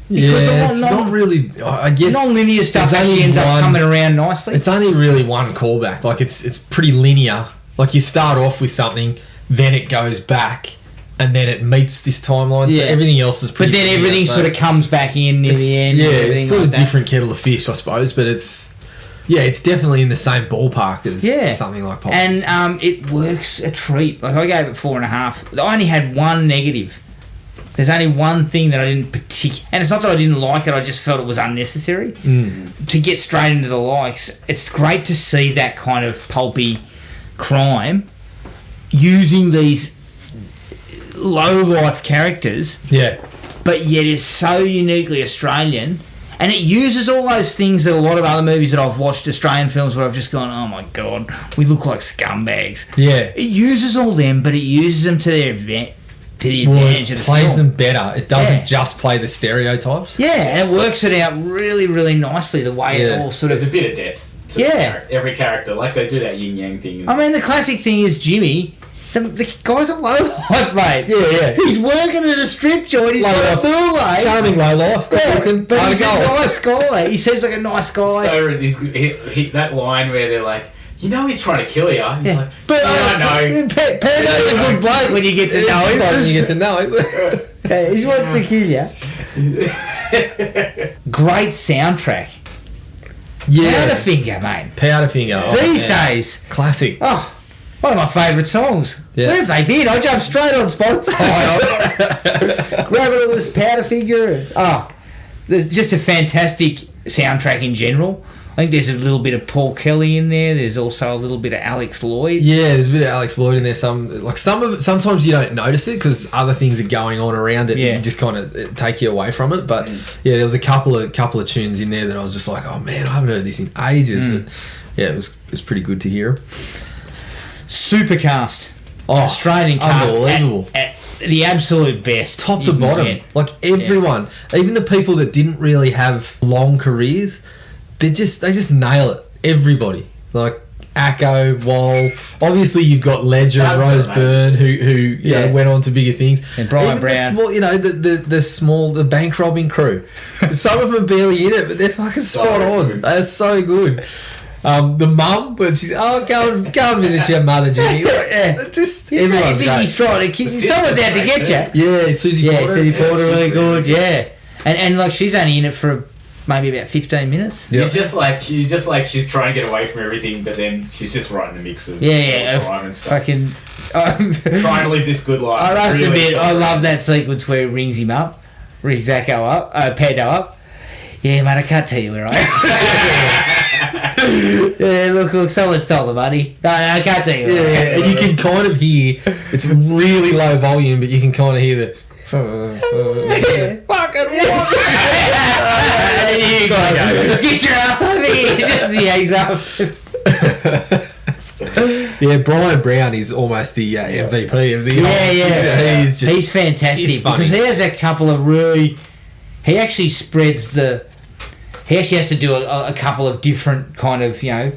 Speaker 4: Because it's not really... I guess...
Speaker 2: Non-linear stuff actually ends up coming around nicely.
Speaker 4: It's only really one callback. Like, it's pretty linear. Like, you start off with something, then it goes back, and then it meets this timeline. Yeah. So everything else is pretty...
Speaker 2: But then everything sort of comes back in near the end.
Speaker 4: Yeah, it's sort of different kettle of fish, I suppose, but it's... Yeah, it's definitely in the same ballpark as something like Pulp Fiction.
Speaker 2: And it works a treat. Like, I gave it 4.5. I only had one negative. There's only one thing that I didn't particularly... And it's not that I didn't like it, I just felt it was unnecessary. To get straight into the likes, it's great to see that kind of pulpy crime using these low-life characters.
Speaker 4: Yeah.
Speaker 2: But yet is so uniquely Australian... And it uses all those things that a lot of other movies that I've watched, Australian films, where I've just gone, oh my God, we look like scumbags.
Speaker 4: Yeah.
Speaker 2: It uses all them, but it uses them to their advantage of the
Speaker 4: plays
Speaker 2: film.
Speaker 4: them better. It doesn't just play the stereotypes.
Speaker 2: Yeah, and it works it out really, really nicely, the way it all sort of...
Speaker 3: There's a bit of depth to every character. Like, they do that yin-yang thing.
Speaker 2: I mean, the classic thing is Jimmy... The guy's a low life, mate.
Speaker 4: Yeah.
Speaker 2: He's working at a strip joint. He's got a full life.
Speaker 4: Charming low life.
Speaker 2: Yeah, but he's a nice guy. He seems like a nice guy.
Speaker 3: So that line where they're like, you know, he's trying to kill you. And he's like,
Speaker 2: but
Speaker 3: I know.
Speaker 2: Pedo's a good bloke when you get to know him.
Speaker 4: When you get to know him.
Speaker 2: He wants to kill you. Great soundtrack.
Speaker 4: Yeah.
Speaker 2: Powderfinger, mate.
Speaker 4: Powderfinger.
Speaker 2: These days.
Speaker 4: Classic.
Speaker 2: Oh. One of my favourite songs.
Speaker 4: Yeah.
Speaker 2: Where have they been? I jumped straight on Spotify. Grab it all this Powderfinger. Oh, just a fantastic soundtrack in general. I think there's a little bit of Paul Kelly in there. There's also a little bit of Alex Lloyd.
Speaker 4: Yeah, there's a bit of Alex Lloyd in there. Some of it, sometimes you don't notice it because other things are going on around it.
Speaker 2: Yeah.
Speaker 4: And you just kind of take you away from it. But yeah, there was a couple of tunes in there that I was just like, oh man, I haven't heard this in ages. But yeah, it was pretty good to hear.
Speaker 2: Supercast. Australian cast.
Speaker 4: Unbelievable.
Speaker 2: At the absolute best.
Speaker 4: Top to bottom.
Speaker 2: Get.
Speaker 4: Like everyone. Even the people that didn't really have long careers, they just nail it. Everybody. Like Acco, Wall. Obviously you've got Ledger and Rose Byrne who you know, went on to bigger things.
Speaker 2: And Brian
Speaker 4: Even
Speaker 2: Brown.
Speaker 4: The small bank robbing crew. Some of them are barely in it, but they're fucking spot on. They're so good. The mum, when she's go and visit your mother, Jimmy. Just everyone's
Speaker 2: think he's trying to kill you. Someone's out to get you.
Speaker 4: Yeah, Susie Porter.
Speaker 2: Susie Porter, really good. Yeah, and like she's only in it for maybe about 15 minutes.
Speaker 3: You're just like she's trying to get away from everything, but then she's just right in the mix of crime and stuff.
Speaker 2: Fucking
Speaker 3: trying to live this good life.
Speaker 2: I must admit, I love that sequence where he rings Zacco up, Pedo up. Yeah, mate, I can't tell you where I am. Yeah, look, someone stole the money. No, I can't tell you.
Speaker 4: Yeah, and you can kind of hear, it's really low volume, but you can kind of hear the...
Speaker 2: Fucking get your ass over here. Just the hangs up.
Speaker 4: Yeah, Brian Brown is almost the MVP of the...
Speaker 2: He's fantastic because he has a couple of really... He actually spreads the... He actually has to do a couple of different kind of, you know...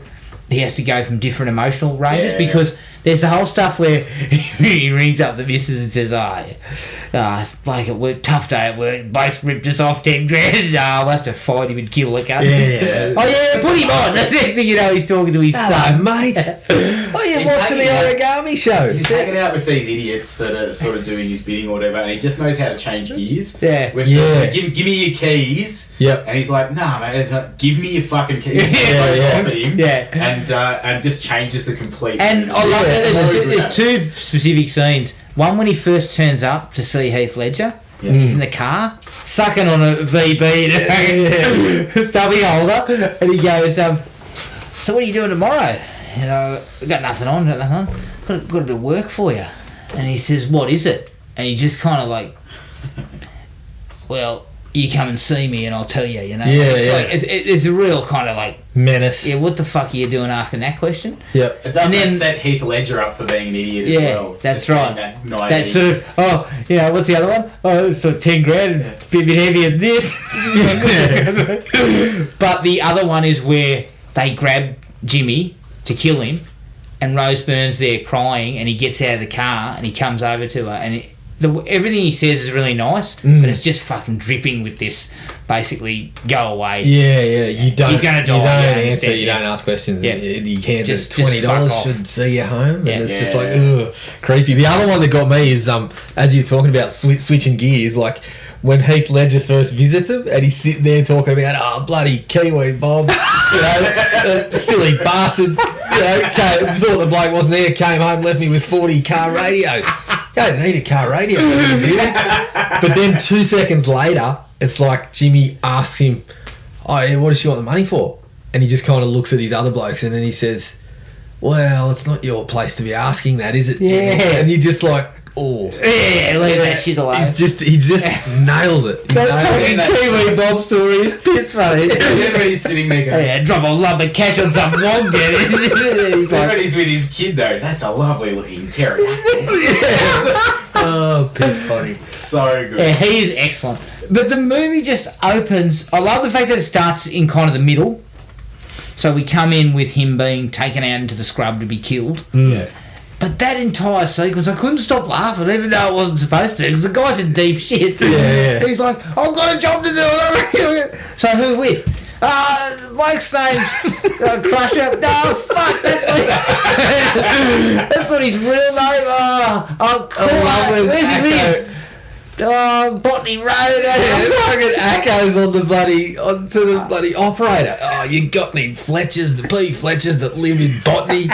Speaker 2: He has to go from different emotional ranges because there's the whole stuff where he rings up the missus and says, it's Blake at work, tough day at work, Blake's ripped us off 10 grand, we'll have to fight him and kill the cunt. Put him on. The next thing you know, he's talking to his son.
Speaker 4: Mate. He's watching the origami show.
Speaker 3: He's hanging out with these idiots that are sort of doing his bidding or whatever, and he just knows how to change gears.
Speaker 2: Yeah.
Speaker 3: Give me your keys.
Speaker 4: Yep.
Speaker 3: And he's like, nah, mate, it's like, give me your fucking keys. And just changes the complete.
Speaker 2: And I love there's two specific scenes. One when he first turns up to see Heath Ledger. Yeah. He's in the car, sucking on a VB and a stubby holder, and he goes, so what are you doing tomorrow? You know, I've got nothing on, got a bit of work for you. And he says, what is it? And he just kind of like, well, you come and see me and I'll tell you, you know. It's a real kind of like
Speaker 4: menace.
Speaker 2: Yeah, what the fuck are you doing asking that question?
Speaker 3: Yep. It doesn't set Heath Ledger up for being an idiot as well.
Speaker 2: That's right. That sort of, what's the other one? Oh, it's sort of 10 grand and a bit heavier than this. But the other one is where they grab Jimmy to kill him and Rose Byrne's there crying and he gets out of the car and he comes over to her and everything he says is really nice, but it's just fucking dripping with this. Basically, go away.
Speaker 4: Yeah. You don't.
Speaker 2: He's gonna die.
Speaker 4: You don't
Speaker 2: Yeah,
Speaker 4: answer. You
Speaker 2: yeah.
Speaker 4: don't ask questions.
Speaker 2: Yeah.
Speaker 4: You can't.
Speaker 2: Just
Speaker 4: $20
Speaker 2: fuck off.
Speaker 4: should see you home,
Speaker 2: Yeah.
Speaker 4: and it's just like ugh, creepy. The other one that got me is as you're talking about switching gears, like when Heath Ledger first visits him, and he's sitting there talking about bloody Kiwi Bob, silly bastard. Thought the bloke wasn't there. Came home, left me with 40 car radios. You don't need a car radio, do you? But then 2 seconds later, it's like Jimmy asks him, "Oh, yeah, what does she want the money for?" And he just kind of looks at his other blokes, and then he says, "Well, it's not your place to be asking that, is it, Jimmy?"
Speaker 2: Yeah.
Speaker 4: And you're just like, "Oh,
Speaker 2: Yeah, leave that shit alone.
Speaker 4: he just nails it." He nails it.
Speaker 2: Kiwi Bob story is piss funny.
Speaker 3: Everybody's sitting there going,
Speaker 2: Yeah, drop a lump of cash on some wong, get it. He's like,
Speaker 3: everybody's with his kid though. That's a lovely looking pterodactyl.
Speaker 4: Oh, piss funny.
Speaker 3: So good.
Speaker 2: yeah, he is excellent. But the movie just opens. I love the fact that it starts in kind of the middle. So we come in with him being taken out into the scrub to be killed.
Speaker 3: Yeah.
Speaker 2: But that entire sequence, I couldn't stop laughing, even though it wasn't supposed to, because the guy's in deep shit.
Speaker 4: Yeah.
Speaker 2: He's like, I've got a job to do. So who with? Blake's name's Crusher. No, fuck, that's what his real name. Cool. Where's he live? Botany Road.
Speaker 4: Fucking Acco's onto the bloody operator. Oh, you got any Fletchers, the P Fletchers that live in Botany?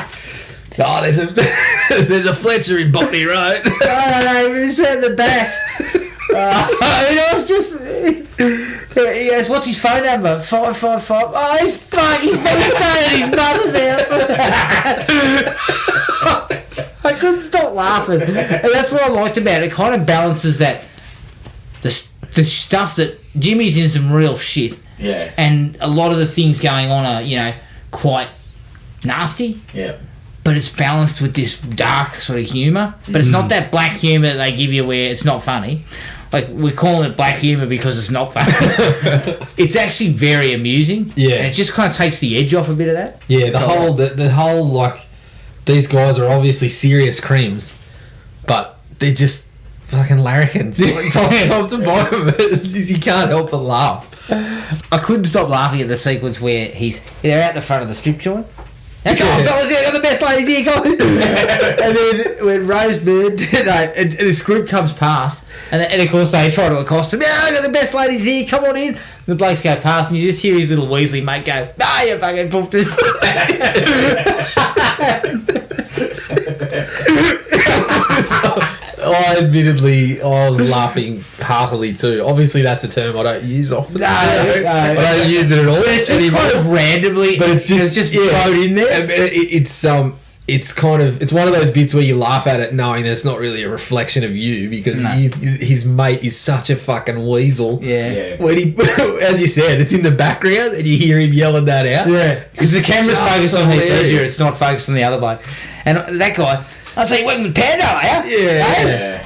Speaker 4: Oh, there's a Fletcher in Botany Road.
Speaker 2: No, he's out the back. It was just. He goes, what's his phone number? 555. Oh, he's fuck. He's probably staying at his mother's house. I couldn't stop laughing, and that's what I liked about it. It kind of balances that the stuff that Jimmy's in some real shit.
Speaker 3: Yeah.
Speaker 2: And a lot of the things going on are quite nasty.
Speaker 3: Yeah.
Speaker 2: But it's balanced with this dark sort of humour. But it's not that black humour that they give you where it's not funny. Like, we're calling it black humour because it's not funny. It's actually very amusing.
Speaker 4: Yeah.
Speaker 2: And it just kind of takes the edge off a bit of that.
Speaker 4: Yeah, the whole like, these guys are obviously serious crims, but they're just fucking larrikins. Like, top to bottom. You can't help but laugh.
Speaker 2: I couldn't stop laughing at the sequence where they're out the front of the strip joint. Now, come on, fellas, I got the best ladies here, come on. And then when Rosebud, and this group comes past, and of course they try to accost him. Yeah, I got the best ladies here, come on in. The blokes go past, and you just hear his little Weasley mate go, "Ah, you fucking poofters."
Speaker 4: I was laughing heartily too. Obviously, that's a term I don't use often. I don't use it at all.
Speaker 2: It's just
Speaker 4: anymore.
Speaker 2: kind of randomly,
Speaker 4: But it's just
Speaker 2: thrown in there.
Speaker 4: It's one of those bits where you laugh at it knowing that it's not really a reflection of you because his mate is such a fucking weasel.
Speaker 2: Yeah.
Speaker 4: When he, as you said, it's in the background and you hear him yelling that out.
Speaker 2: Yeah. Because the camera's
Speaker 4: just
Speaker 2: focused on Heath
Speaker 4: hilarious.
Speaker 2: Ledger, it's not focused on the other bloke. And that guy, I was like, working with Pando, eh?
Speaker 3: Yeah.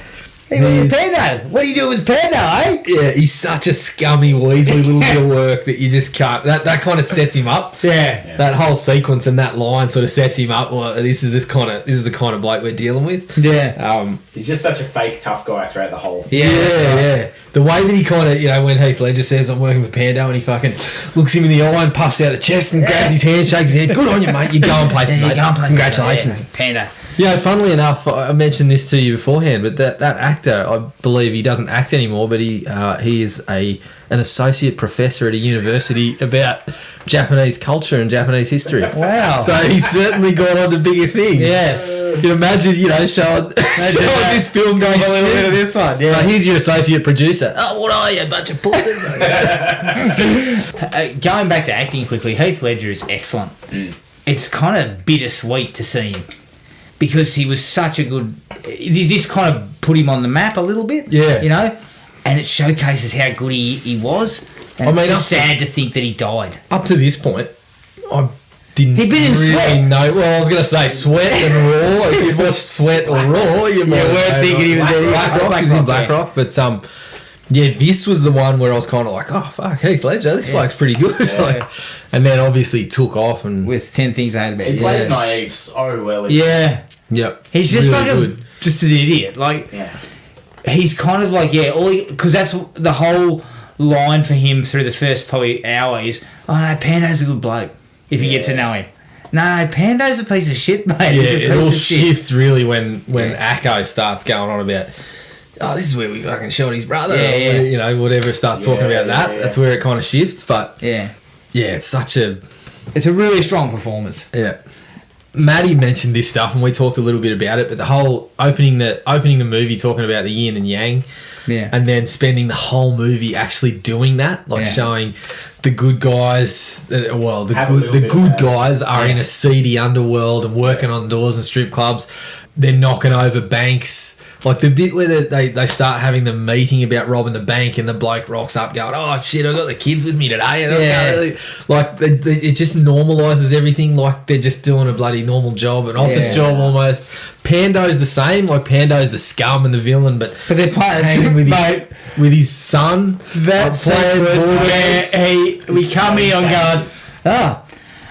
Speaker 2: Hey, with Pando. What are you doing with Pando, eh?
Speaker 4: Yeah, he's such a scummy, weaselly little bit of work that you just can't. That kind of sets him up.
Speaker 2: Yeah.
Speaker 4: That whole sequence and that line sort of sets him up. Well, this is the kind of bloke we're dealing with.
Speaker 2: Yeah.
Speaker 3: He's just such a fake tough guy throughout the whole thing.
Speaker 4: Yeah. The way that he kind of, when Heath Ledger says, "I'm working for Pando," and he fucking looks him in the eye and puffs out the chest and grabs his hand, shakes his head. Good on you, mate. You're going places, mate. Congratulations.
Speaker 2: Yeah, Pando.
Speaker 4: Yeah, funnily enough, I mentioned this to you beforehand, but that actor, I believe he doesn't act anymore, but he is an associate professor at a university about Japanese culture and Japanese history.
Speaker 2: Wow.
Speaker 4: So he's certainly gone on to bigger things.
Speaker 2: Yes.
Speaker 4: You imagine, showing this film going
Speaker 2: a little bit of this one, yeah.
Speaker 4: Here's your associate producer. Oh, what are you, a bunch of pussies?
Speaker 2: Going back to acting quickly, Heath Ledger is excellent. It's kind of bittersweet to see him. Because he was such a good... This kind of put him on the map a little bit.
Speaker 4: Yeah.
Speaker 2: And it showcases how good he was. And it's just sad to think that he died.
Speaker 4: Up to this point, I didn't
Speaker 2: He'd been in
Speaker 4: really
Speaker 2: Sweat.
Speaker 4: know. Well, I was going to say Sweat and Raw. If you'd watched Sweat or Raw, you
Speaker 2: weren't thinking he was in
Speaker 4: Black Rock. He was in Black Rock. But this was the one where I was kind of like, oh, fuck, Heath Ledger, this bloke's pretty good.
Speaker 2: Yeah.
Speaker 4: And then obviously he took off. And
Speaker 2: With 10 Things I Hate About You.
Speaker 3: He plays naive so well.
Speaker 2: Yeah.
Speaker 4: Yep.
Speaker 2: He's just
Speaker 4: really
Speaker 2: like
Speaker 4: good.
Speaker 2: just an idiot. Like,
Speaker 3: Yeah.
Speaker 2: he's kind of like, because that's the whole line for him through the first probably hour is, oh no, Pando's a good bloke if you get to know him. No, Pando's a piece of shit, mate.
Speaker 4: Yeah, it all shifts really when Akko starts going on about, oh, this is where we fucking shot his brother.
Speaker 2: Yeah.
Speaker 4: Or, you know, whatever starts talking about that.
Speaker 2: Yeah.
Speaker 4: That's where it kind of shifts. But
Speaker 2: yeah,
Speaker 4: it's such a...
Speaker 2: It's a really strong performance.
Speaker 4: Yeah. Maddie mentioned this stuff and we talked a little bit about it, but the whole opening the movie talking about the yin and yang, and then spending the whole movie actually doing that, like showing the good guys, the good guys are in a seedy underworld and working on doors and strip clubs. They're knocking over banks. Like the bit where they start having the meeting about robbing the bank and the bloke rocks up going, oh shit, I got the kids with me today. And it just normalises everything like they're just doing a bloody normal job, an office job almost. Pando's the same. Like Pando's the scum and the villain, but
Speaker 2: they're playing
Speaker 4: with his son.
Speaker 2: That's where we come here and going, oh,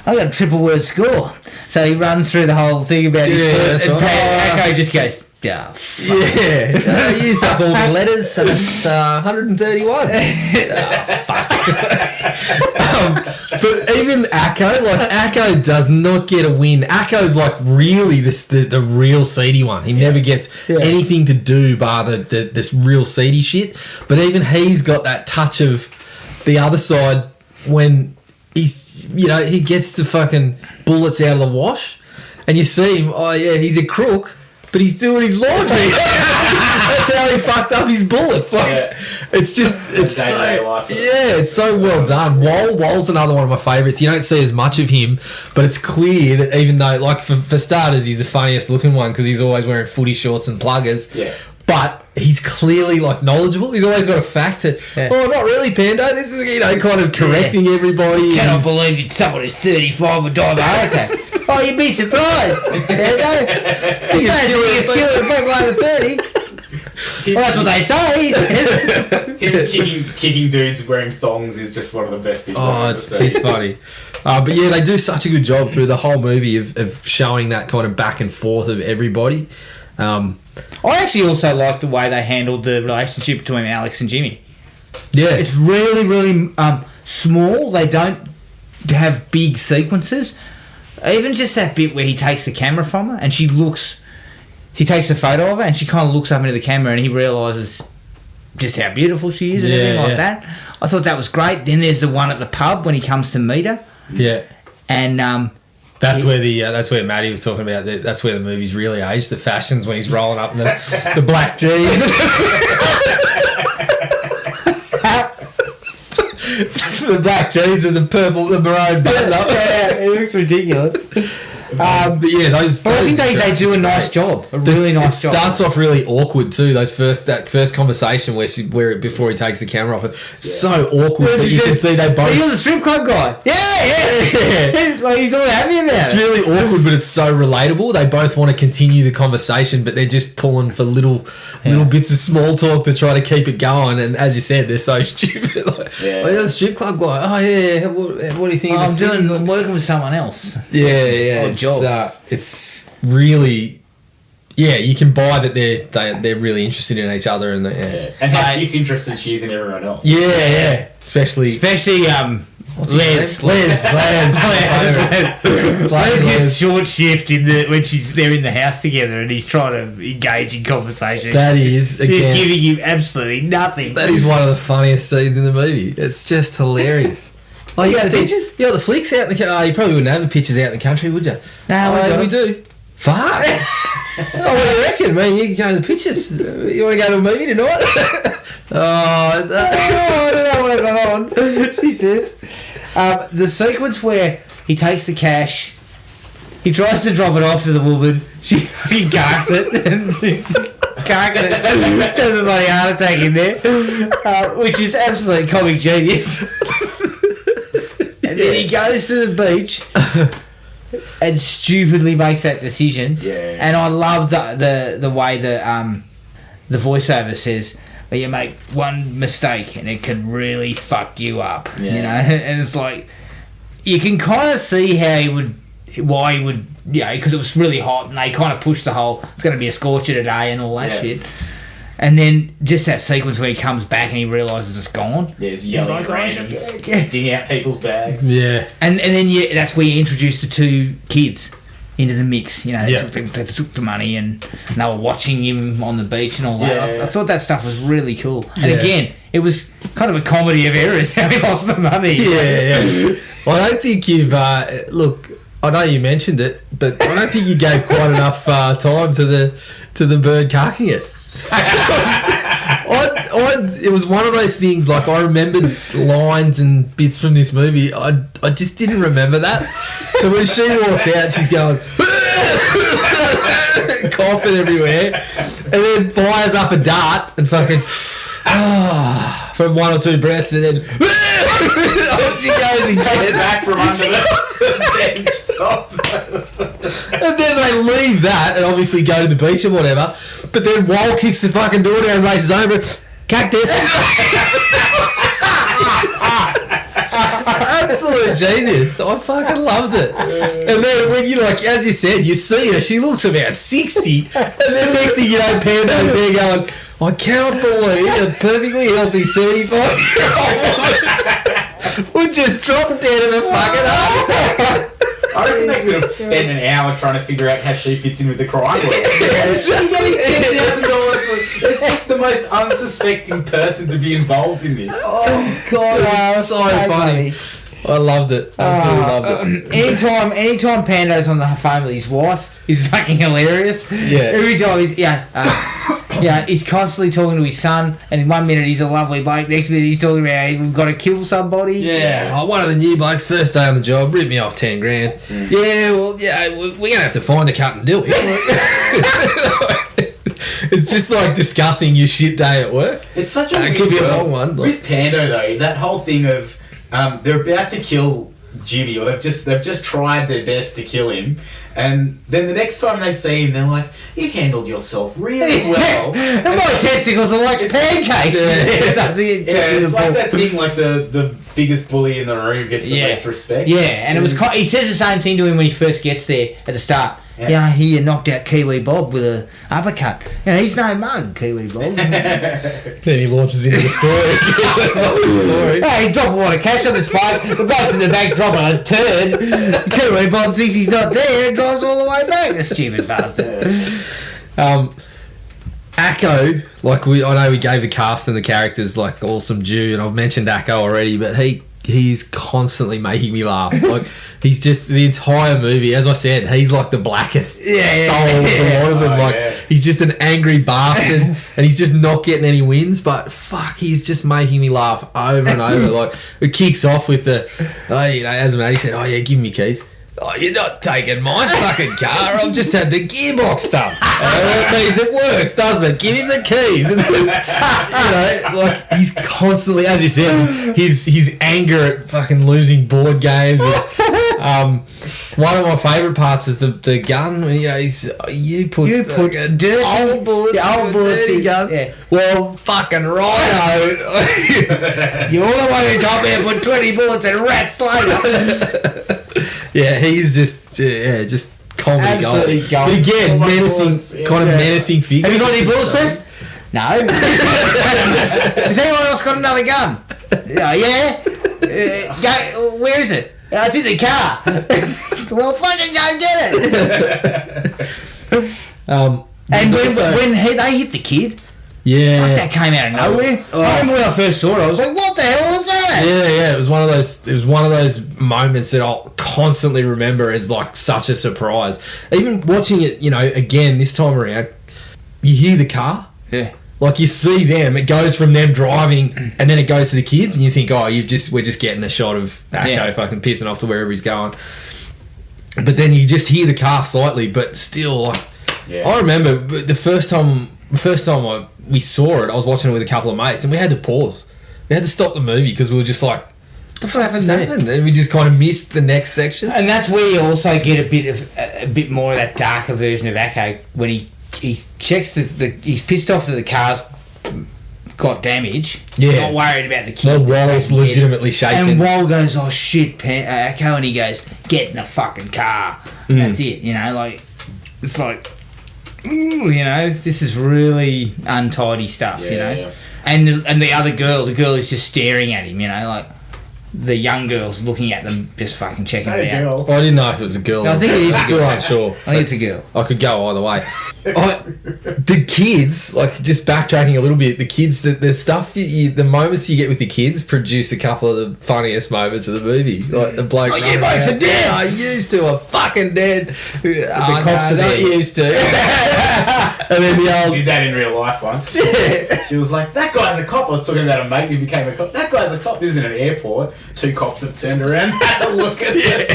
Speaker 2: I got a triple word score. So he runs through the whole thing about his words, and Akko just goes, yeah,
Speaker 4: I used up all the letters, so that's 131. Fuck. But even Akko does not get a win. Akko's like really the real seedy one. He never gets anything to do bar this real seedy shit. But even he's got that touch of the other side when he's, he gets the fucking bullets out of the wash, and you see him. Oh yeah, he's a crook. But he's doing his laundry. That's how he fucked up his bullets. It's so well done. Wall's another one of my favourites. You don't see as much of him, but it's clear that even though, like for starters, he's the funniest looking one because he's always wearing footy shorts and pluggers. Yeah. But he's clearly knowledgeable. He's always got a fact to. Oh, not really, Pando. This is kind of correcting everybody.
Speaker 2: I cannot believe someone who's 35 would die of a heart attack. Oh, you'd be surprised. Biggest killer in Broke Line of 30. Well, that's what they say.
Speaker 3: Him kicking dudes wearing thongs is just one of the best things.
Speaker 4: Oh, it's piss funny. But yeah, they do such a good job through the whole movie of showing that kind of back and forth of everybody.
Speaker 2: I actually also like the way they handled the relationship between Alex and Jimmy.
Speaker 4: Yeah. It's
Speaker 2: really, really small. They don't have big sequences. Even just that bit where he takes the camera from her and he takes a photo of her and she kind of looks up into the camera and he realises just how beautiful she is and everything like that. I thought that was great. Then there's the one at the pub when he comes to meet her.
Speaker 4: Yeah.
Speaker 2: And
Speaker 4: that's where Maddie was talking about. That's where the movie's really aged. The fashions when he's rolling up in the black jeans. The black jeans and the maroon button up.
Speaker 2: Yeah, it looks ridiculous.
Speaker 4: But yeah, those.
Speaker 2: But I think they do a nice job. Really nice job.
Speaker 4: It starts off really awkward too. That first conversation where before he takes the camera off, it's so awkward. But you can see they both.
Speaker 2: So you're the strip club guy. Yeah. Like he's all happy about it.
Speaker 4: It's really awkward, but it's so relatable. They both want to continue the conversation, but they're just pulling for little bits of small talk to try to keep it going. And as you said, they're so stupid. You're the strip club guy. Oh yeah. What do you think?
Speaker 2: I'm working with someone else.
Speaker 4: Yeah. It's really, you can buy that they're really interested in each other and
Speaker 3: how disinterested she is in everyone else.
Speaker 4: Yeah. Especially
Speaker 2: Les gets short shift when they're in the house together and he's trying to engage in conversation.
Speaker 4: That is
Speaker 2: again, giving him absolutely nothing.
Speaker 4: That is one of the funniest scenes in the movie. It's just hilarious. Oh, you got the pictures? You got the flicks out in the country? Oh, you probably wouldn't have the pictures out in the country, would you?
Speaker 2: No,
Speaker 4: we do. Fuck. What do you reckon, man? You can go to the pictures. You want to go to a movie tonight? I don't know what I got on.
Speaker 2: She says. The sequence where he takes the cash, he tries to drop it off to the woman, she garks it, and she's carking it. There's a bloody heart attack in there, which is absolutely comic genius. And then he goes to the beach and stupidly makes that decision.
Speaker 3: Yeah.
Speaker 2: And I love the way that the voiceover says, "Well, you make one mistake and it can really fuck you up." Yeah. And it's like you can kind of see why he would, because it was really hot and they kind of pushed the whole, it's going to be a scorcher today and all that shit. And then just that sequence where he comes back and he realises it's gone.
Speaker 3: Yeah, he's yelling at randoms, emptying out people's bags.
Speaker 4: Yeah.
Speaker 2: And then that's where you introduced the two kids into the mix. You know, they took the money and they were watching him on the beach and all that. I thought that stuff was really cool. And again, it was kind of a comedy of errors how he lost the money.
Speaker 4: Yeah. Well, I don't think you've look. I know you mentioned it, but I don't think you gave quite enough time to the bird carking it. It was one of those things. Like, I remembered lines and bits from this movie. I just didn't remember that. So when she walks out, she's going coughing everywhere, and then fires up a dart and fucking for one or two breaths, and then off she goes again.
Speaker 3: Back from under the bench top.
Speaker 4: And then they leave that and obviously go to the beach and whatever. But then Wall kicks the fucking door down and races over it. Cactus. Absolute genius. I fucking loved it. And then when you, like, as you said, you see her, she looks about 60. And then next thing you know, Pando's there going, I cannot believe a perfectly healthy 35-year-old would just drop dead of a fucking heart attack.
Speaker 3: I reckon they could have spent an hour trying to figure out how she fits in with the crime world. She's getting $10,000. It's just the most unsuspecting person to be involved in this.
Speaker 2: Oh God,
Speaker 4: so funny. I loved it. Absolutely loved it.
Speaker 2: Anytime Pando's on the phone with his wife is fucking hilarious.
Speaker 4: Yeah.
Speaker 2: Every time he's constantly talking to his son, and in 1 minute he's a lovely bloke, next minute he's talking about we've got to kill somebody.
Speaker 4: Yeah. Oh, one of the new blokes, first day on the job, ripped me off 10 grand. Yeah, well, we're going to have to find a cut and do it. It's just like discussing your shit day at work.
Speaker 3: It's such a
Speaker 4: it could be a long one. But.
Speaker 3: With Pando though, that whole thing of they're about to kill Jimmy, or they've just tried their best to kill him, and then the next time they see him, they're like, "You handled yourself really well."
Speaker 2: And my testicles are like pancakes.
Speaker 3: It's like that thing, like the biggest bully in the room gets the most respect.
Speaker 2: Yeah, and it was. He says the same thing to him when he first gets there at the start. Yeah, I hear you knocked out Kiwi Bob with a uppercut. You know, he's no mug, Kiwi Bob.
Speaker 4: Then he launches into the story.
Speaker 2: Hey, he dropped a lot of cash on the spike. The bloke's in the back dropping a turd. Kiwi Bob thinks he's not there and drives all the way back. The stupid bastard.
Speaker 4: Akko, like I know we gave the cast and the characters like awesome due, and I've mentioned Akko already, but he's constantly making me laugh. Like, he's just the entire movie, as I said, he's like the blackest soul of a lot of them. He's just an angry bastard and he's just not getting any wins, but fuck, he's just making me laugh over and over. Like, it kicks off with the as Matty said, oh yeah, give me your keys. Oh, you're not taking my fucking car. I've just had the gearbox done. It means it works, doesn't it? Give him the keys. And like, he's constantly, as you said, his anger at fucking losing board games. And, one of my favourite parts is the gun. When, you put a dirty old bullets in a dirty gun. Yeah. Well, fucking righto.
Speaker 2: You're all the way to top here, put 20 bullets in rats later.
Speaker 4: Yeah, he's just comedy gold. But again, menacing, kind of menacing figure.
Speaker 2: Have you got any bullets left? No. Has anyone else got another gun? Yeah. Where is it? It's in the car. Well, fucking go get it. And when they hit the kid.
Speaker 4: Yeah,
Speaker 2: like that came out of nowhere. I remember when I first saw it, I was like, "What the hell was that?"
Speaker 4: Yeah. It was one of those moments that I'll constantly remember as like such a surprise. Even watching it, again this time around, you hear the car.
Speaker 2: Yeah.
Speaker 4: Like, you see them, it goes from them driving, and then it goes to the kids, and you think, oh, we're just getting a shot of Akko fucking pissing off to wherever he's going. But then you just hear the car slightly, but still, like, I remember the first time we saw it, I was watching it with a couple of mates, and we had to pause. We had to stop the movie because we were just like, what the fuck just happened? And we just kind of missed the next section.
Speaker 2: And that's where you also get a bit more of that darker version of Akko when he checks he's pissed off that the car's got damage.
Speaker 4: Yeah.
Speaker 2: Not worried about the kid.
Speaker 4: Well, Wall's legitimately shaking.
Speaker 2: And Wall goes, oh shit, Akko, and he goes, get in the fucking car. That's it, like, it's like, ooh, you know, this is really untidy stuff, you know.
Speaker 3: Yeah.
Speaker 2: And the other girl, the girl is just staring at him, you know, like the young girl's looking at them, just fucking checking
Speaker 3: Is that
Speaker 2: it
Speaker 3: a
Speaker 2: out.
Speaker 3: girl?
Speaker 4: I didn't know if it was a girl.
Speaker 2: No, I think it is a
Speaker 4: I'm still
Speaker 2: girl.
Speaker 4: unsure.
Speaker 2: I think it's a girl.
Speaker 4: I could go either way. The kids, like, just backtracking a little bit, the kids, the stuff, the moments you get with the kids produce a couple of the funniest moments of the movie. Like the bloke,
Speaker 2: you blokes are dead.
Speaker 4: I used to are fucking dead. The
Speaker 2: cops are
Speaker 4: not
Speaker 2: dead.
Speaker 4: used to. And then the old,
Speaker 3: Did that in real life once. She was like, that guy's a cop. I was talking about a mate who became a cop. That guy's a cop. This is in an airport. 2 cops have turned around and had a look at it.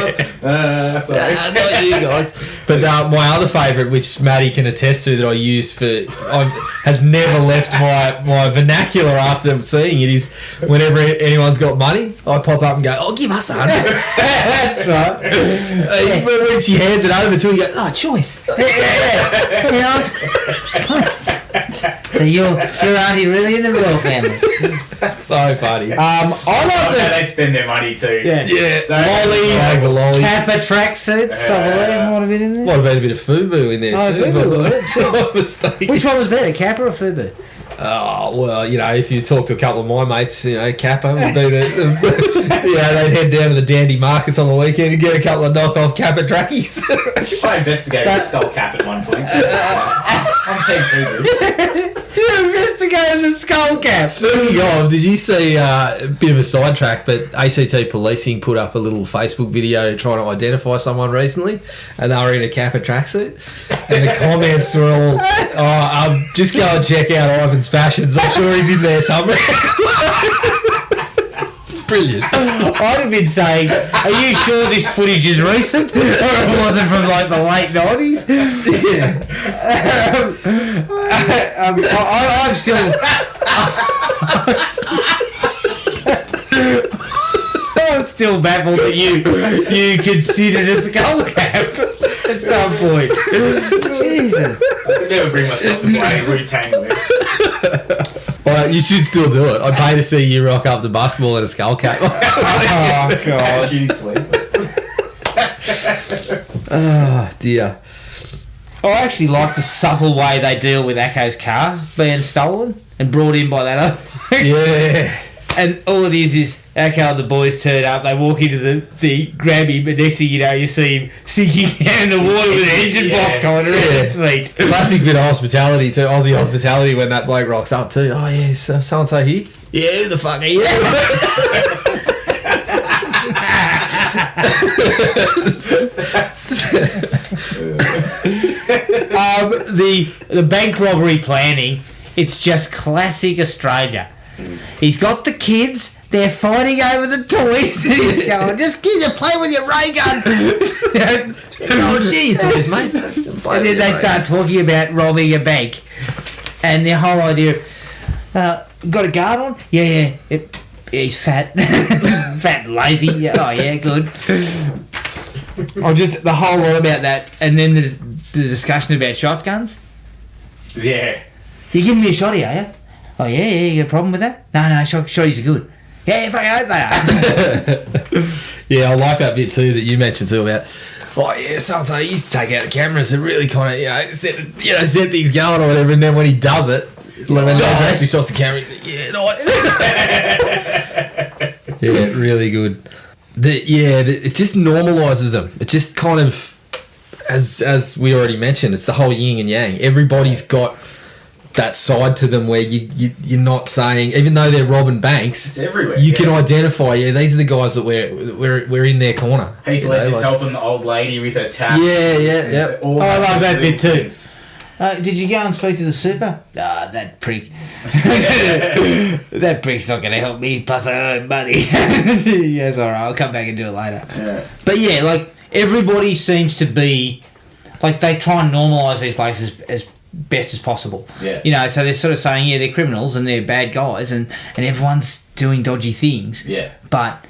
Speaker 3: Sorry.
Speaker 4: not you guys. But my other favourite, which Maddie can attest to, that I use has never left my vernacular after seeing it, is whenever anyone's got money, I pop up and go, "Oh, give us 100."
Speaker 2: That's right.
Speaker 4: When she hands it over to me, you go, "Oh, choice."
Speaker 2: So your auntie really in the royal family?
Speaker 4: That's so funny.
Speaker 2: I like
Speaker 3: How they spend their money too.
Speaker 2: Yeah.
Speaker 4: Bags of lollies.
Speaker 2: Kappa tracksuits, I believe, might have been in there.
Speaker 4: Might have been a bit of FUBU in there
Speaker 2: Oh,
Speaker 4: too.
Speaker 2: FUBU, was it? Sure.
Speaker 4: I'm mistaken.
Speaker 2: Which one was better, Kappa or Fubu?
Speaker 4: Oh, well, you know, if you talk to a couple of my mates, you know, Kappa would be they'd head down to the dandy markets on the weekend and get a couple of knockoff Kappa trackies.
Speaker 3: I investigated the skull cap at one point. I'm Team Fubu.
Speaker 2: You investigated the skull cap.
Speaker 4: Speaking of, did you see a bit of a sidetrack, but ACT Policing put up a little Facebook video trying to identify someone recently, and they were in a Kappa tracksuit, and the comments were all, just go and check out Ivan's fashions, I'm sure he's in there somewhere. Brilliant.
Speaker 2: I'd have been saying, are you sure this footage is recent? Or it wasn't from like the late 90s?
Speaker 4: Yeah.
Speaker 2: I'm still... I'm still baffled that you considered a skull cap at some point. Jesus.
Speaker 3: I could never bring myself to play Wu-Tang with.
Speaker 4: Well, you should still do it. I'd pay to see you rock up to basketball in a skull cap.
Speaker 2: Oh, God.
Speaker 3: Shooting sleepers.
Speaker 4: Oh, dear.
Speaker 2: I actually like the subtle way they deal with Akko's car being stolen and brought in by that other.
Speaker 4: Yeah.
Speaker 2: And all it is Akko and the boys turn up, they walk into the grab him, but next thing you know, you see him sinking down in the water with an engine block tied around his feet.
Speaker 4: Classic bit of hospitality too, Aussie hospitality, when that bloke rocks up too. Oh yeah, so and so here. Yeah, who the fuck are you? The
Speaker 2: bank robbery planning, it's just classic Australia. He's got the kids, they're fighting over the toys. He's going, just get you play with your ray gun.
Speaker 4: Oh, gee, your toys, mate.
Speaker 2: And then they start talking about robbing a bank. And the whole idea, got a guard on? Yeah. He's fat. Fat and lazy. Yeah, oh, yeah, good. The whole lot about that. And then the discussion about shotguns.
Speaker 3: Yeah.
Speaker 2: You giving me a shotty, are you? Oh, yeah, you got a problem with that? No, shotties are good. Yeah, fucking hope they are.
Speaker 4: Yeah, I like that bit too that you mentioned too about, oh yeah, so he used to take out the cameras and really kind of, set things going or whatever, and then when he does it, when he actually shots the camera, he's like, yeah, nice. Yeah, really good. It just normalises them. It just kind of, as we already mentioned, it's the whole yin and yang. Everybody's got that side to them where you're not saying, even though they're robbing banks,
Speaker 3: it's everywhere.
Speaker 4: You can identify, these are the guys that we're in their corner.
Speaker 3: Heath Ledger's helping the old lady with her tab.
Speaker 4: Yeah.
Speaker 2: I love that bit too. Did you go and speak to the super? That prick. That prick's not going to help me, plus I owe him money. Yes, alright, I'll come back and do it later.
Speaker 3: Yeah.
Speaker 2: But yeah, like, everybody seems to be, like, they try and normalise these places as best as possible.
Speaker 3: Yeah.
Speaker 2: So they're sort of saying, they're criminals and they're bad guys and everyone's doing dodgy things.
Speaker 3: Yeah.
Speaker 2: But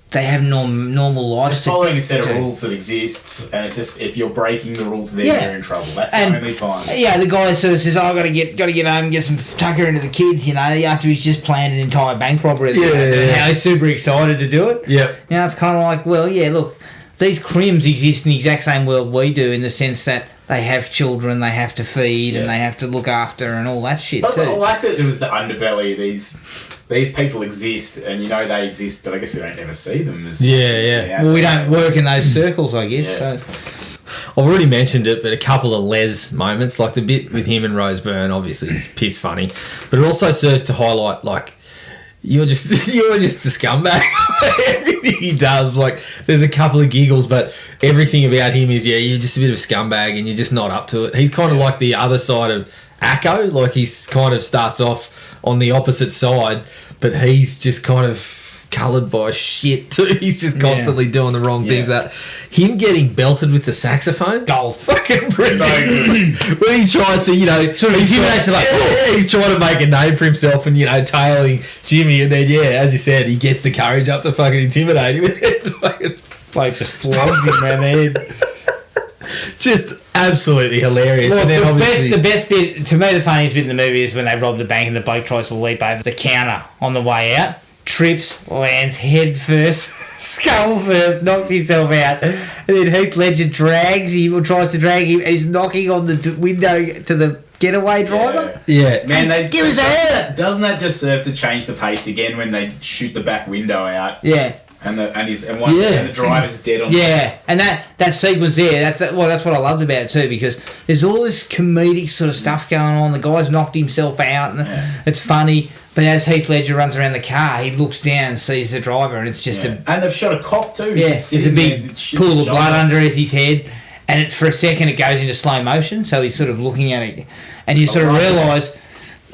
Speaker 2: they have normal lives.
Speaker 3: They're following a set of rules that exists, and it's just, if you're breaking the rules, then you're in trouble. That's the only time.
Speaker 2: Yeah, the guy sort of says, "I got to get home and get some tucker into the kids," after he's just planned an entire bank robbery. Now he's super excited to do it.
Speaker 4: Yeah.
Speaker 2: It's kind of like, well, yeah, look, these crims exist in the exact same world we do, in the sense that they have children they have to feed and they have to look after and all that shit
Speaker 3: But
Speaker 2: too.
Speaker 3: I like that it was the underbelly. These people exist, and you know they exist, but I guess we don't ever see them as much.
Speaker 2: Well, we don't work in those circles, I guess.
Speaker 3: Yeah.
Speaker 2: So.
Speaker 4: I've already mentioned it, but a couple of Les moments, like the bit with him and Rose Byrne, obviously is piss funny, but it also serves to highlight like you're just a scumbag. Everything he does, like there's a couple of giggles, but everything about him is you're just a bit of a scumbag and you're just not up to it. He's kind of like the other side of Acco, like he's kind of starts off on the opposite side, but he's just kind of coloured by shit too. He's just constantly doing the wrong things. That him getting belted with the saxophone,
Speaker 2: gold,
Speaker 4: fucking brilliant.
Speaker 3: So good.
Speaker 4: When he tries to, sort of intimidates, he's trying to make a name for himself and tailing Jimmy, and then as you said, he gets the courage up to fucking intimidate him.
Speaker 2: Like just flogs him around the head.
Speaker 4: Just absolutely hilarious.
Speaker 2: Look,
Speaker 4: And then
Speaker 2: the best bit, to me, the funniest bit in the movie is when they rob the bank and the bloke tries to leap over the counter on the way out, trips, lands head first, skull first, knocks himself out, and then Heath Ledger drags him or tries to drag him, and he's knocking on the window to the getaway driver.
Speaker 4: Yeah.
Speaker 3: Man, they
Speaker 2: give us a hand.
Speaker 3: Doesn't that just serve to change the pace again when they shoot the back window out?
Speaker 2: Yeah.
Speaker 3: And the driver's dead on.
Speaker 2: Yeah, and that sequence there, that's what I loved about it too, because there's all this comedic sort of stuff going on. The guy's knocked himself out, and it's funny. But as Heath Ledger runs around the car, he looks down and sees the driver, and it's just
Speaker 3: and they've shot a cop too.
Speaker 2: Yeah, there's a big pool of blood underneath his head, and for a second it goes into slow motion, so he's sort of looking at it, and you sort of realise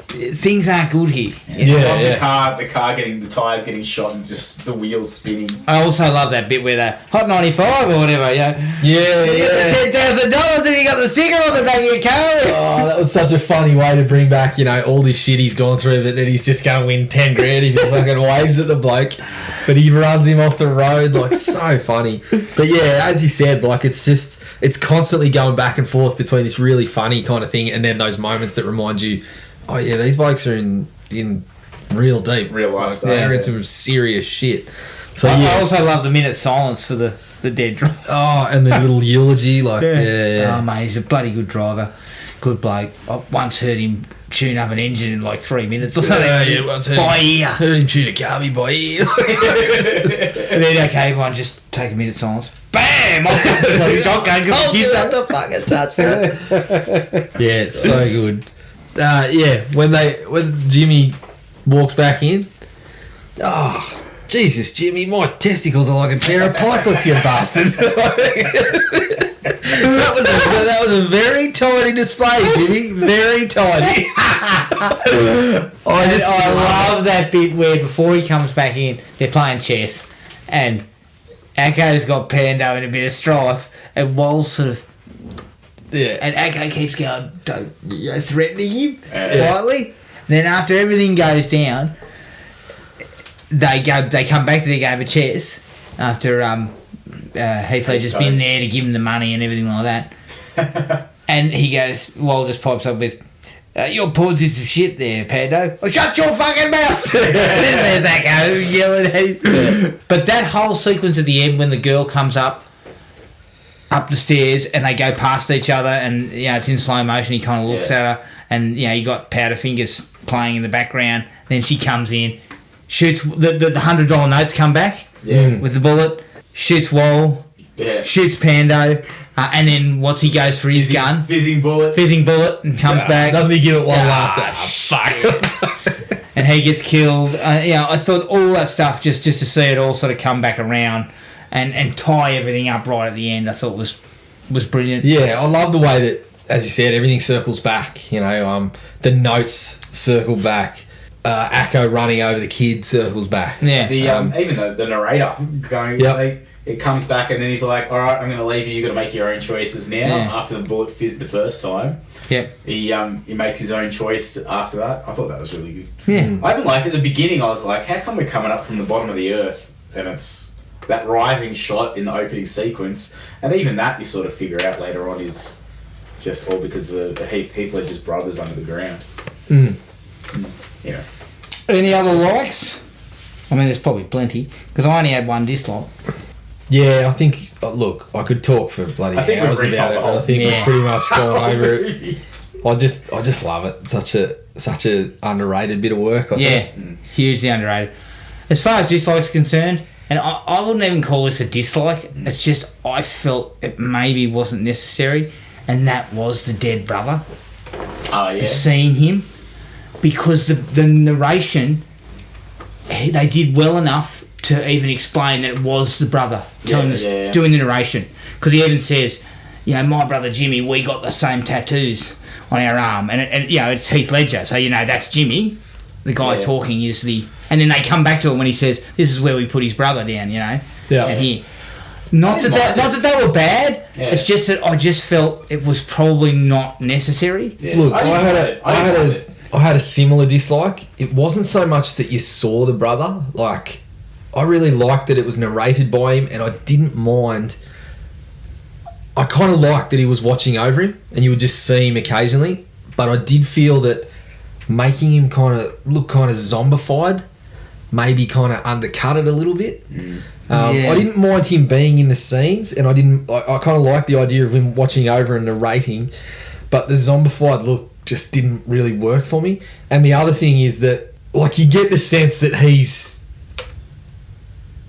Speaker 2: things aren't good here.
Speaker 3: The car getting the tyres getting shot and just the wheels spinning.
Speaker 2: I also love that bit where the Hot 95 or whatever, you get the $10,000 and you got the sticker on the back of your car.
Speaker 4: Oh, that was such a funny way to bring back, all this shit he's gone through, but then he's just going to win 10 grand if he fucking waves at the bloke, but he runs him off the road, like, so funny. But yeah, as you said, like, it's constantly going back and forth between this really funny kind of thing and then those moments that remind you, oh yeah, these blokes are in real deep.
Speaker 3: Real life.
Speaker 4: They're in some serious shit. So
Speaker 2: I also love the minute silence for the dead driver.
Speaker 4: Oh, and the little eulogy, like
Speaker 2: Oh mate, he's a bloody good driver, good bloke. I once heard him tune up an engine in like 3 minutes or something.
Speaker 4: Once
Speaker 2: by ear.
Speaker 4: Heard him tune a carby by ear.
Speaker 2: And then everyone just take a minute silence. Bam! Off comes the bloody shotgun.
Speaker 4: Told you not to fucking touch that. Yeah, it's so good. When Jimmy walks back in, oh Jesus, Jimmy, my testicles are like a pair of pikelets, you bastard. that was a very tiny display, Jimmy, very tiny.
Speaker 2: I love that bit where before he comes back in, they're playing chess, and Acco's got Pando in a bit of strife, and Wal's sort of. Yeah, and Acco keeps going, threatening him quietly. Then after everything goes down, they come back to their game of chess after Heath Ledger's been there to give him the money and everything like that. And he goes, Wall just pipes up with, "Your pawn's in some shit there, Pando." "Oh, shut your fucking mouth!" There's Acco yelling at him. Yeah. But that whole sequence at the end when the girl comes up the stairs and they go past each other and it's in slow motion, he kind of looks at her and you got Powderfingers playing in the background, then she comes in, shoots the $100 notes come back with the bullet, shoots Wall, shoots Pando, and then he goes for his gun,
Speaker 3: fizzing bullet
Speaker 2: and comes back.
Speaker 4: Doesn't he give it one last
Speaker 2: fuck. And he gets killed. I thought all that stuff just to see it all sort of come back around and tie everything up right at the end, I thought was brilliant.
Speaker 4: Yeah, I love the way that, as you said, everything circles back. The notes circle back. Acco running over the kid circles back.
Speaker 2: Yeah.
Speaker 3: Even the narrator going, it comes back and then he's like, "All right, I'm going to leave you. You got to make your own choices now." After the bullet fizzed the first time, he makes his own choice after that. I thought that was really good.
Speaker 2: Yeah,
Speaker 3: I even liked at the beginning. I was like, "How come we're coming up from the bottom of the earth and it's that rising shot in the opening sequence?" And even that you sort of figure out later on is just all because of Heath Ledger's brothers under the ground.
Speaker 2: Any other likes? I mean, there's probably plenty because I only had one dislike.
Speaker 4: Yeah, I think. Look, I could talk for bloody
Speaker 3: I think we've
Speaker 4: hours
Speaker 3: retold
Speaker 4: about it,
Speaker 3: the
Speaker 4: but I
Speaker 3: whole
Speaker 4: think
Speaker 2: thing.
Speaker 4: we've pretty much gone over it. I just love it. Such a underrated bit of work. I think.
Speaker 2: Hugely underrated. As far as dislikes are concerned, and I wouldn't even call this a dislike. It's just I felt it maybe wasn't necessary, and that was the dead brother.
Speaker 3: Oh yeah.
Speaker 2: Seeing him, because the narration, they did well enough to even explain that it was the brother telling doing the narration, because he even says, you know, my brother Jimmy, we got the same tattoos on our arm, and you know, it's Heath Ledger, so you know that's Jimmy. The guy talking is the, and then they come back to it when he says, "This is where we put his brother down," you know.
Speaker 4: Yeah.
Speaker 2: And here, not that they were bad.
Speaker 3: Yeah.
Speaker 2: It's just that I just felt it was probably not necessary.
Speaker 3: Yeah.
Speaker 4: Look,
Speaker 3: I
Speaker 4: had a similar dislike. It wasn't so much that you saw the brother. Like, I really liked that it was narrated by him, and I didn't mind. I kind of liked that he was watching over him, and you would just see him occasionally. But I did feel that making him kind of look kind of zombified maybe kind of undercut it a little bit. I didn't mind him being in the scenes, and I kind of liked the idea of him watching over and narrating, but the zombified look just didn't really work for me. And the other thing is that, like, you get the sense that he's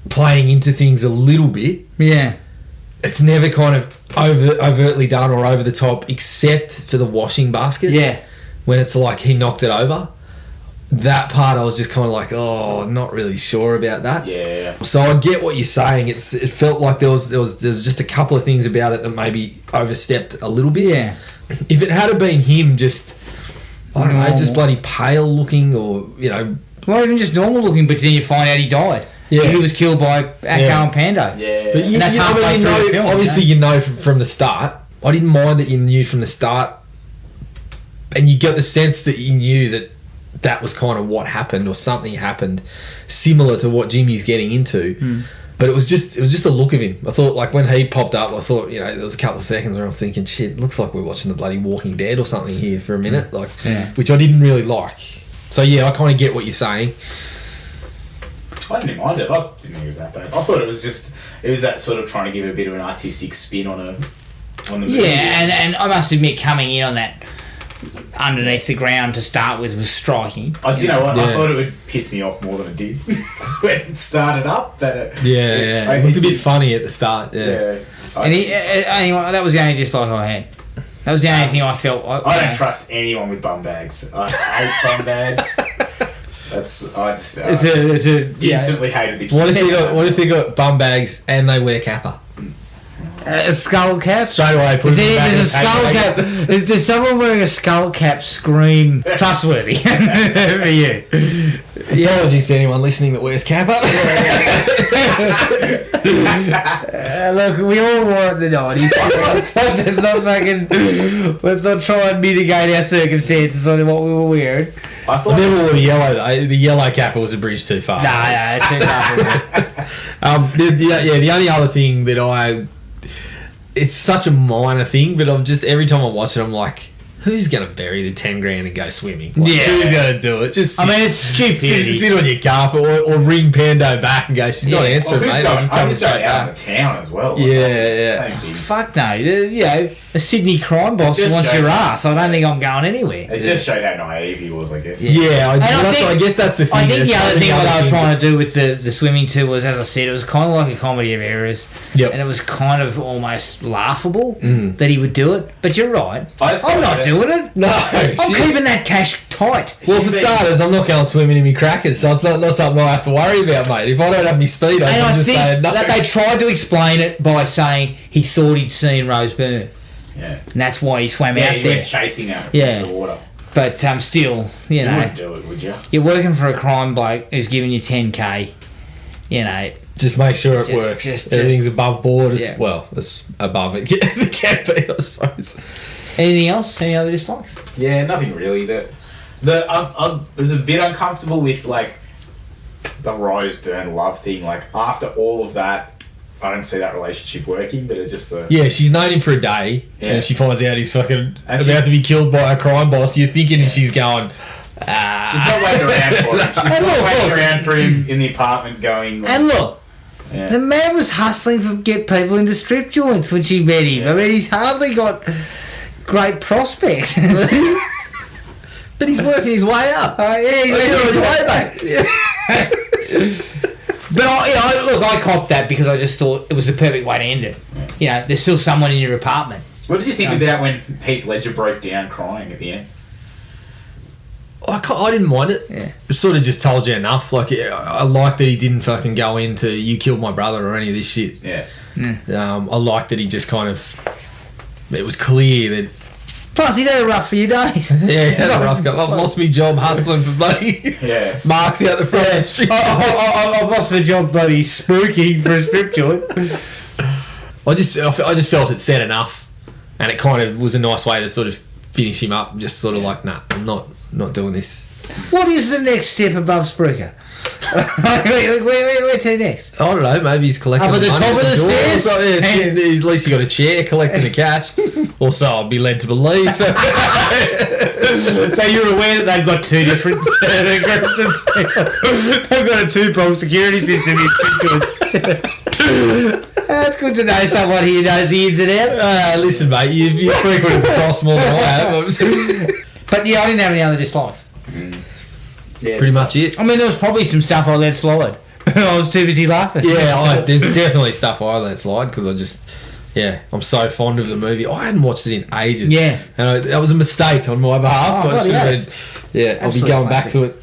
Speaker 4: playing into things a little bit.
Speaker 2: Yeah.
Speaker 4: It's never kind of overtly done or over the top, except for the washing basket.
Speaker 2: Yeah.
Speaker 4: When it's like he knocked it over. That part I was just kind of like, oh, not really sure about that.
Speaker 3: Yeah.
Speaker 4: So I get what you're saying. It felt like there's just a couple of things about it that maybe overstepped a little bit.
Speaker 2: Yeah.
Speaker 4: If it had been him just, I don't know,
Speaker 2: Normal.
Speaker 4: just bloody pale looking, or, you know.
Speaker 2: Well, even just normal looking, but then you find out he died.
Speaker 4: Yeah.
Speaker 2: He was killed by Akko and Pando.
Speaker 3: Yeah.
Speaker 4: But
Speaker 2: And that's halfway through the film,
Speaker 4: obviously, you know from the start. I didn't mind that you knew from the start, and you get the sense that you knew that was kind of what happened, or something happened similar to what Jimmy's getting into. But it was just the look of him. I thought, like, when he popped up, I thought, you know, there was a couple of seconds where I'm thinking, shit, looks like we're watching the bloody Walking Dead or something here for a minute, like, which I didn't really like. So yeah, I kind of get what you're saying.
Speaker 3: I didn't mind it. I didn't think it was that bad. I thought it was that sort of trying to give a bit of an artistic spin on the movie.
Speaker 2: Yeah, and I must admit, coming in on that underneath the ground to start with was striking.
Speaker 3: Do you know what?
Speaker 4: Yeah.
Speaker 3: I thought it would piss me off more than it did when it started up.
Speaker 4: It looked a bit funny at the start. Yeah.
Speaker 2: And anyway, that was the only dislike I had. That was the only thing I felt.
Speaker 3: I don't trust anyone with bum bags. I hate bum bags. Instantly hated the kid.
Speaker 4: What if they got bum bags and they wear kappa?
Speaker 2: A skull cap?
Speaker 4: Straight away, put it back
Speaker 2: There's a
Speaker 4: in the
Speaker 2: skull
Speaker 4: paper.
Speaker 2: cap. Does someone wearing a skull cap scream trustworthy for you?
Speaker 4: Apologies to anyone listening that wears kappa.
Speaker 2: Look, we all wore it in the 90s. Let's not try and mitigate our circumstances on what we were wearing.
Speaker 4: I never wore the yellow though. The yellow kappa was a bridge too far.
Speaker 2: Nah, too far for me.
Speaker 4: The only other thing that it's such a minor thing, but I'm just, every time I watch it, I'm like, who's going to bury the 10 grand and go swimming? Like, who's going to do it? Just sit,
Speaker 2: it's stupidity.
Speaker 4: Sit on your carpet or ring Pando back and go, she's not answering, mate. I'll just come straight
Speaker 3: out
Speaker 4: back.
Speaker 3: of the town as well.
Speaker 4: Yeah.
Speaker 3: Same thing.
Speaker 2: Fuck no. A Sydney crime boss wants your ass. I don't think I'm going anywhere.
Speaker 3: It just showed how naive he was, I guess.
Speaker 4: I guess that's the thing.
Speaker 2: I think the other thing what I was trying
Speaker 4: to
Speaker 2: to do with the swimming too was, as I said, it was kind of like a comedy of errors.
Speaker 4: Yep.
Speaker 2: And it was kind of almost laughable that he would do it. But you're right. I'm not doing it.
Speaker 4: No.
Speaker 2: I'm keeping that cash tight.
Speaker 4: Well, for starters, I'm not going swimming in my crackers, so it's not something I have to worry about, mate. If I don't have my speedo, I'm just saying no.
Speaker 2: That they tried to explain it by saying he thought he'd seen Rose Byrne.
Speaker 3: Yeah.
Speaker 2: And that's why he swam out
Speaker 3: he
Speaker 2: there.
Speaker 3: went chasing her
Speaker 2: Yeah.
Speaker 3: into the water.
Speaker 2: But still, you know.
Speaker 3: You wouldn't do it, would you?
Speaker 2: You're working for a crime bloke who's giving you 10k, you know.
Speaker 4: Just make sure it works. Everything's above board. Well, as above it as it can be, I suppose.
Speaker 2: Anything else? Any other dislikes?
Speaker 3: Yeah, nothing really. I was a bit uncomfortable with, like, the Rose Byrne love thing. Like, after all of that, I don't see that relationship working, but it's just the...
Speaker 4: Yeah, she's known him for a day, and she finds out he's fucking about to be killed by a crime boss. You're thinking she's going...
Speaker 3: She's not waiting around for him. She's not waiting around for him in the apartment going...
Speaker 2: And look,
Speaker 3: Yeah.
Speaker 2: The man was hustling to get people into strip joints when she met him. I mean, he's hardly got great prospects.
Speaker 4: But he's working his way up.
Speaker 2: Yeah, he's working his way back. But I copped that because I just thought it was the perfect way to end it. You know, there's still someone in your apartment.
Speaker 3: What did you think about when Heath Ledger broke down crying at the end?
Speaker 4: I didn't mind it.
Speaker 2: Yeah.
Speaker 4: It sort of just told you enough. Like, I like that he didn't fucking go into "you killed my brother" or any of this shit.
Speaker 3: Yeah.
Speaker 4: I like that he just kind of. It was clear that.
Speaker 2: Plus, he had a rough few days.
Speaker 4: Yeah, he had a rough go. I've lost my job hustling for bloody marks out the front of the street.
Speaker 2: I've lost my job bloody spooky for a strip joint.
Speaker 4: I just felt it said enough, and it kind of was a nice way to sort of finish him up. Just sort of like, nah, I'm not doing this.
Speaker 2: What is the next step above Spruiker? Where to next?
Speaker 4: I don't know. Maybe he's collecting
Speaker 2: up at the
Speaker 4: money
Speaker 2: top of the
Speaker 4: door
Speaker 2: stairs.
Speaker 4: or something. Yeah, at least he got a chair collecting the cash. Also, I'd be led to believe.
Speaker 2: So you're aware that they've got two different groups of people. They've got a two-pronged security system in strip joints. That's good to know someone here knows the ins and outs.
Speaker 4: Listen, mate, you've frequented the cross more than I have.
Speaker 2: But yeah, I didn't have any other dislikes.
Speaker 3: Yeah,
Speaker 4: pretty much it.
Speaker 2: I mean, there was probably some stuff I let slide. I was too busy laughing.
Speaker 4: Yeah, there's definitely stuff I let slide because I'm so fond of the movie. I hadn't watched it in ages.
Speaker 2: Yeah.
Speaker 4: And that was a mistake on my behalf. I'll be going back to it.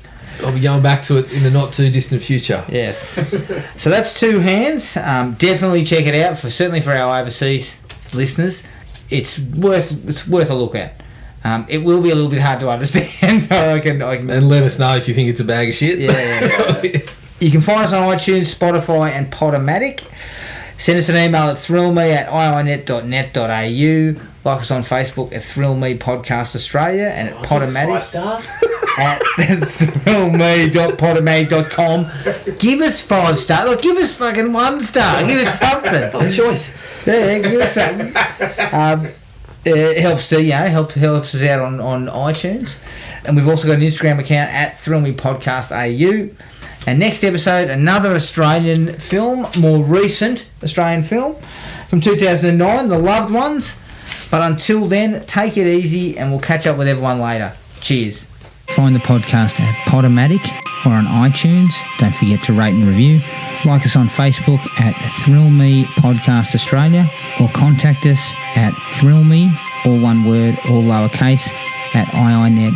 Speaker 4: I'll be going back to it in the not too distant future.
Speaker 2: Yes. So that's Two Hands. Definitely check it out certainly for our overseas listeners. It's worth a look at. It will be a little bit hard to understand. I can.
Speaker 4: And let us know if you think it's a bag of shit.
Speaker 2: Yeah. You can find us on iTunes, Spotify, and Podomatic. Send us an email at thrillme@iinet.net.au. Like us on Facebook at Thrill Me Podcast Australia and at Podomatic
Speaker 3: 5 stars
Speaker 2: at thrillme.podomatic.com. Give us 5 stars. Look, give us fucking 1 star. Give us something.
Speaker 4: By choice.
Speaker 2: Yeah, give us something. It helps to helps us out on iTunes, and we've also got an Instagram account at thrillmepodcastau. And next episode, another Australian film, more recent Australian film from 2009, The Loved Ones. But until then, take it easy, and we'll catch up with everyone later. Cheers.
Speaker 11: Find the podcast at Podomatic or on iTunes. Don't forget to rate and review. Like us on Facebook at Thrill Me Podcast Australia, or contact us at thrillme, all one word, all lowercase, at iinet.net.au.